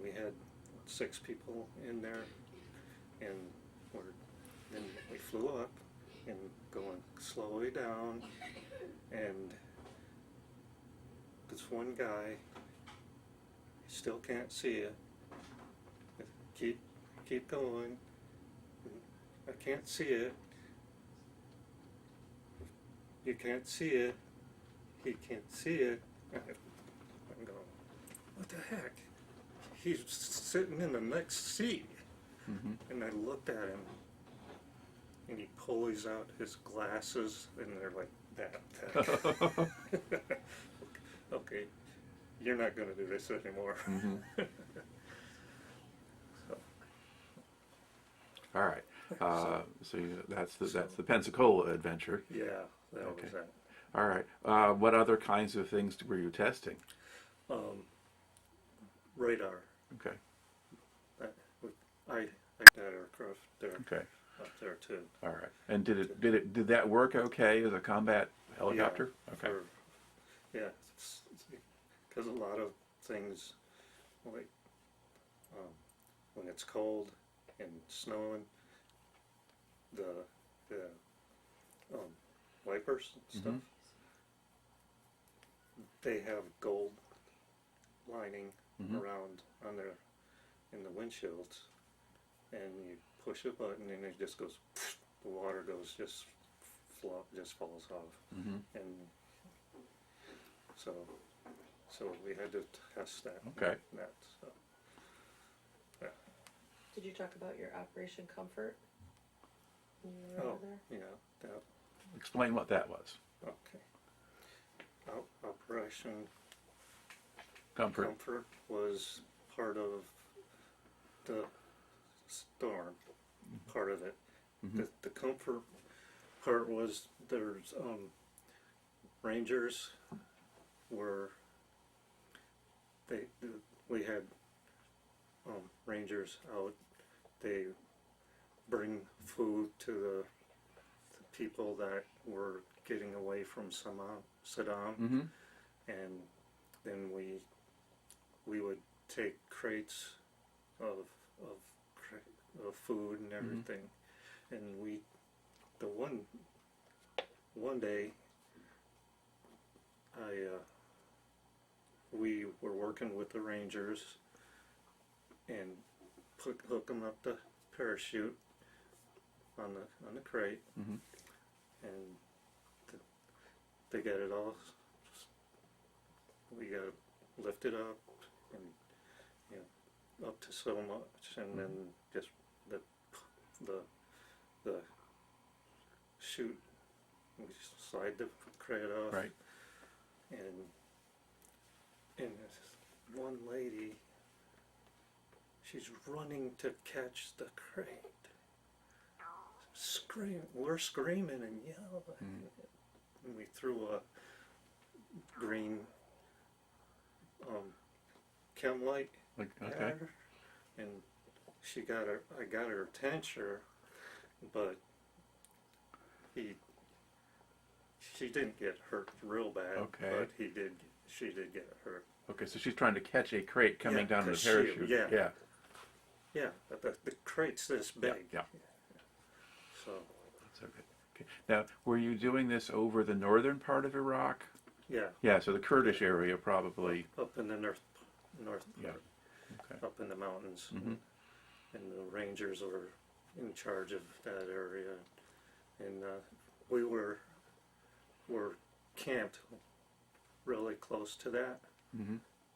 we had 6 people in there, and then we flew up and going slowly down, and this one guy still can't see it. Keep going. I can't see it. You can't see it. He can't see it. I'm going, what the heck? He's sitting in the next seat. And I looked at him, and he pulls out his glasses, and they're like that. Okay, you're not going to do this anymore. All right. So that's the Pensacola adventure. Yeah, that Okay. was that. All right. What other kinds of things were you testing? Radar. Okay. I that aircraft there Okay. up there too. All right. And did that work okay as a combat helicopter? Yeah, Okay. Yeah, because a lot of things, like when it's cold and snowing, the wipers and stuff, they have gold lining around on their in the windshields, and you push a button and it just goes, the water goes just falls off, and so we had to test that. Okay. So, yeah. Did you talk about your Operation Comfort when you were over there? Yeah, Explain what that was. Okay. Operation Comfort. Comfort was part of the storm, part of it. The comfort part was there's rangers were we had rangers out. They bring food to the people that were getting away from Saddam, and then we would take crates of food and everything, and one day we were working with the Rangers and hook them up the parachute on the crate, and they got it all. We got it lifted up and up to so much, and then just the chute. We slide the crate off, Right. and this one lady, she's running to catch the crate. We're screaming and yelling, and we threw a green chem light at her, and I got her attention, but she didn't get hurt real bad, but she did get hurt. Okay, so she's trying to catch a crate coming down with a parachute. Yeah, but the crate's this big. Yeah. So That's okay. Now, were you doing this over the northern part of Iraq? yeah. Yeah, so the Kurdish area probably. Up in the north Yeah. part, Okay. up in the mountains, and the Rangers were in charge of that area, and we were camped really close to that.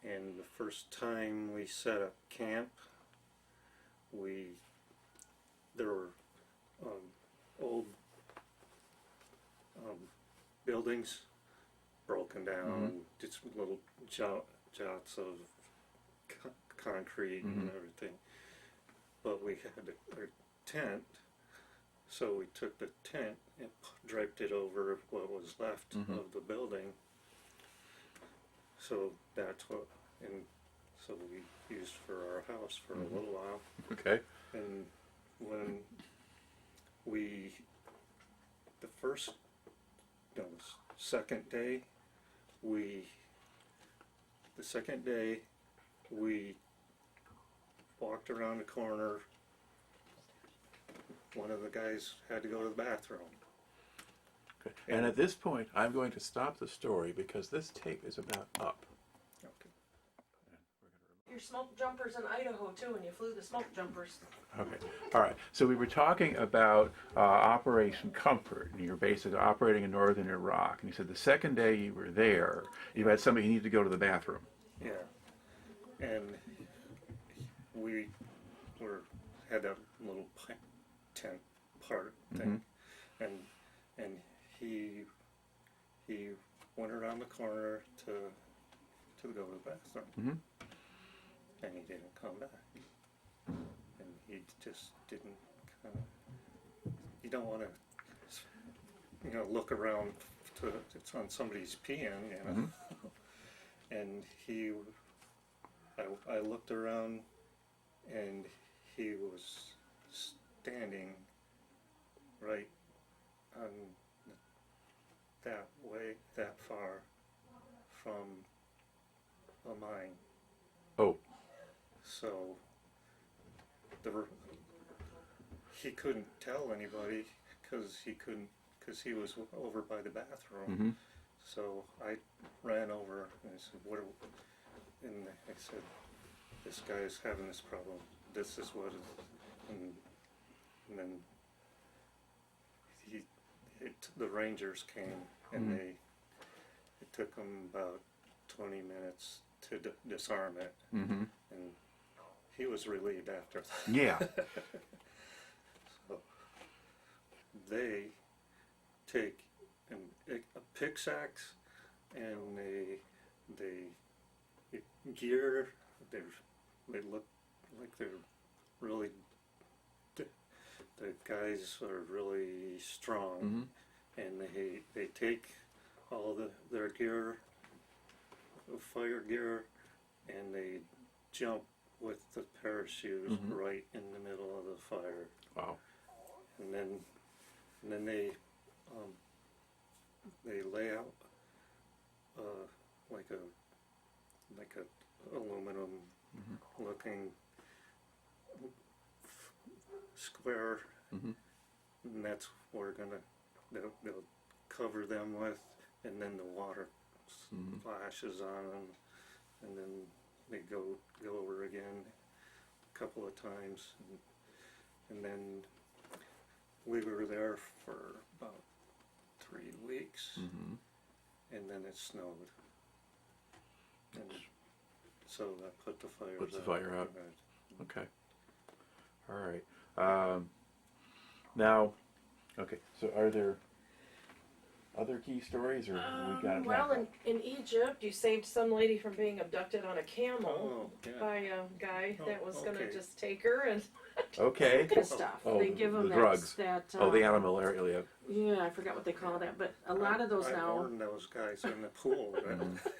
And the first time we set up camp, there were old buildings broken down, just little jots of concrete and everything. But we had our tent, so we took the tent and draped it over what was left of the building. So that's what, and so we used for our house for a little while. Okay. And when second day, we walked around the corner. One of the guys had to go to the bathroom. Okay. And at this point, I'm going to stop the story because this tape is about up. Okay. Your smoke jumpers in Idaho too, and you flew the smoke jumpers. Okay. All right. So we were talking about Operation Comfort, and you're basically operating in northern Iraq. And you said the second day you were there, you had somebody who needed to go to the bathroom. Yeah. And we had a little tent part thing, and he went around the corner to go to the bathroom, and he didn't come back, and he just didn't you don't want to look around to it's on somebody's peeing, and I looked around, and he was standing right on that far from a mine. Oh. So he couldn't tell anybody because he was over by the bathroom. So I ran over and I said, and I said, this guy's having this problem. This is what and then the Rangers came, and it took them about 20 minutes to disarm it, and he was relieved after that. Yeah. So they take pick sacks, and they gear. They look like they're really. The guys are really strong, and they take all their gear, fire gear, and they jump with the parachute right in the middle of the fire. Wow. And then they lay out like a aluminum looking square, and that's what they'll cover them with, and then the water splashes on them, and then they go over again a couple of times, and then we were there for about 3 weeks, and then it snowed, and so that put the fires Puts the out. fire out. Okay. All right. Now, okay. So, are there other key stories, or we got it? Well, in Egypt, you saved some lady from being abducted on a camel Oh, yeah. by a guy that was going to okay. just take her and Okay. stuff. Oh, they give them the drugs. that. The animal area. Yeah, I forgot what they call that, but a lot of those I now. warned those guys in the pool.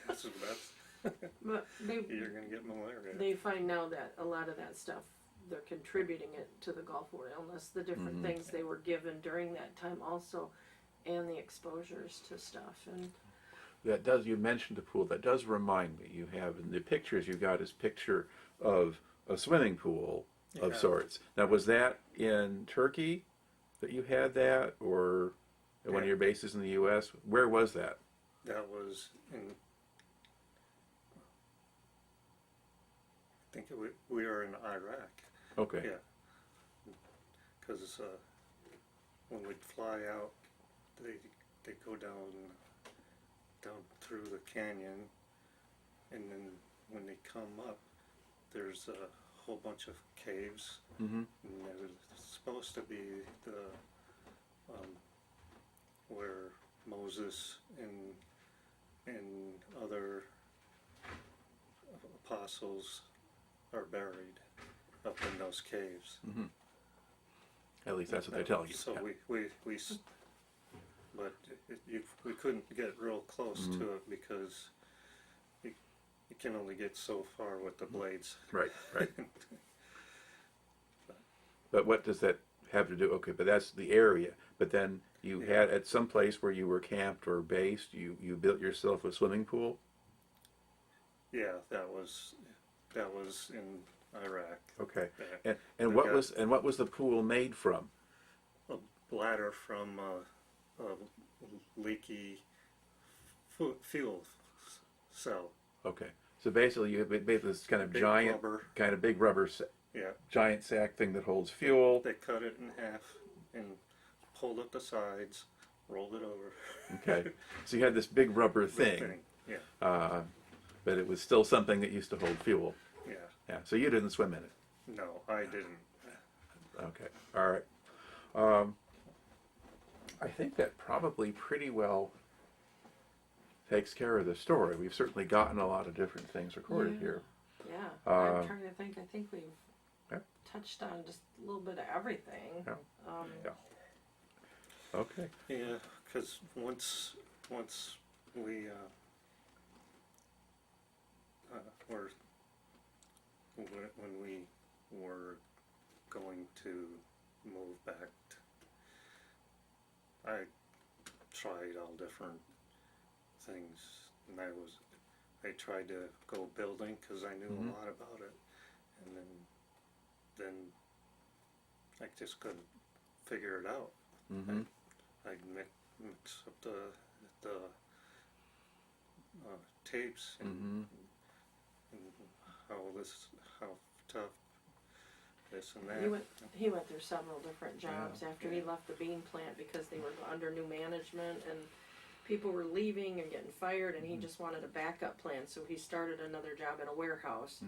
That's But you're gonna get malaria. they find now that a lot of that stuff, they're contributing it to the Gulf War illness, the different things they were given during that time also, and the exposures to stuff. And That does. You mentioned the pool. That does remind me. You have in the pictures you got this picture of a swimming pool of Yeah. sorts. Now, was that in Turkey that you had that, or at one of Yeah. your bases in the U.S.? Where was that? That was in. I think we were in Iraq. Okay. Yeah. Because when we'd fly out, they go down through the canyon, and then when they come up, there's a whole bunch of caves, and there's supposed to be the where Moses and other apostles are buried up in those caves. At least that's what they're telling you. So Yeah. but we couldn't get real close to it because you can only get so far with the blades. Right. Right. But what does that have to do? Okay, but that's the area. But then you had at some place where you were camped or based, you built yourself a swimming pool. Yeah, that was in Iraq. Okay. Yeah. And what was the pool made from? A bladder from a leaky fuel cell. Okay. So basically, you made this kind of Big giant, rubber. kind of big rubber, Yeah, giant sack thing that holds fuel. they cut it in half and pulled up the sides, rolled it over. Okay. So you had this big rubber thing, Yeah, but it was still something that used to hold fuel. yeah. Yeah. So you didn't swim in it. No, I didn't. Okay. All right. I think that probably pretty well takes care of the story. We've certainly gotten a lot of different things recorded here. yeah, I'm trying to think. I think we've Yeah. touched on just a little bit of everything. Yeah. Yeah. Okay. Yeah, because once we were when we were going to move back, I tried all different things, and I tried to go building because I knew a lot about it, and then I just couldn't figure it out. I'd mix up the tapes and how tough this and that. He went through several different jobs after he left the bean plant because they were under new management and people were leaving and getting fired, and he just wanted a backup plan. So he started another job in a warehouse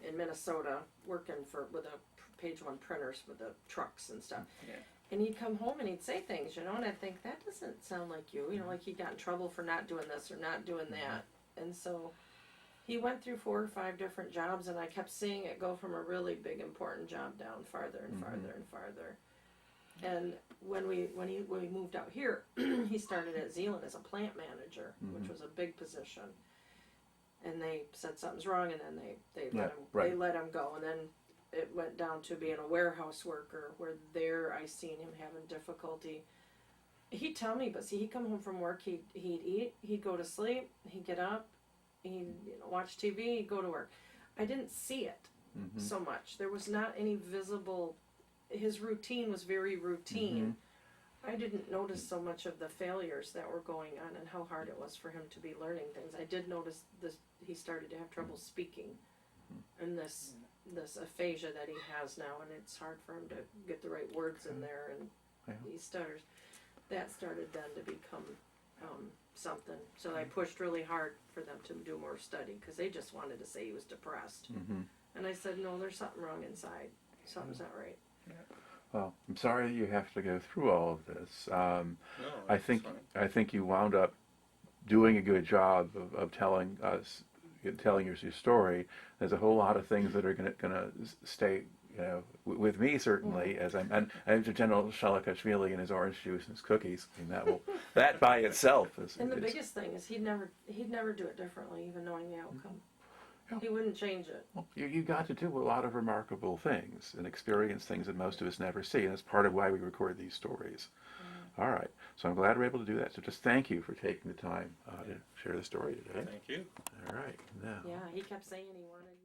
in Minnesota, working with the page one printers with the trucks and stuff. Yeah. And he'd come home and he'd say things, and I'd think, that doesn't sound like you. Like he got in trouble for not doing this or not doing that. And so he went through 4 or 5 different jobs, and I kept seeing it go from a really big, important job down farther and farther and farther. And when we moved out here, he started at Zealand as a plant manager, which was a big position. And they said something's wrong, and then they let him go. And then it went down to being a warehouse worker, where there I seen him having difficulty. He'd tell me, but see, he'd come home from work, he'd eat, he'd go to sleep, he'd get up, he'd watch TV, he'd go to work. I didn't see it so much. There was not any visible. His routine was very routine. I didn't notice so much of the failures that were going on and how hard it was for him to be learning things. I did notice this. He started to have trouble speaking, and this aphasia that he has now, and it's hard for him to get the right words in there, and he stutters. That started then to become something. So I pushed really hard for them to do more study, because they just wanted to say he was depressed. And I said, no, there's something wrong inside. Something's not right. Well, I'm sorry you have to go through all of this. No, I think you wound up doing a good job of telling us, telling your story. There's a whole lot of things that are going to stay, with me certainly, as I'm to General Shalikashvili and his orange juice and his cookies. I mean, that by itself is. And the biggest thing is he'd never do it differently, even knowing the outcome. Yeah. He wouldn't change it. Well, you got to do a lot of remarkable things and experience things that most of us never see, and that's part of why we record these stories. All right, so I'm glad we're able to do that. So just thank you for taking the time to share the story today. Thank you. All right, now. Yeah, he kept saying he wanted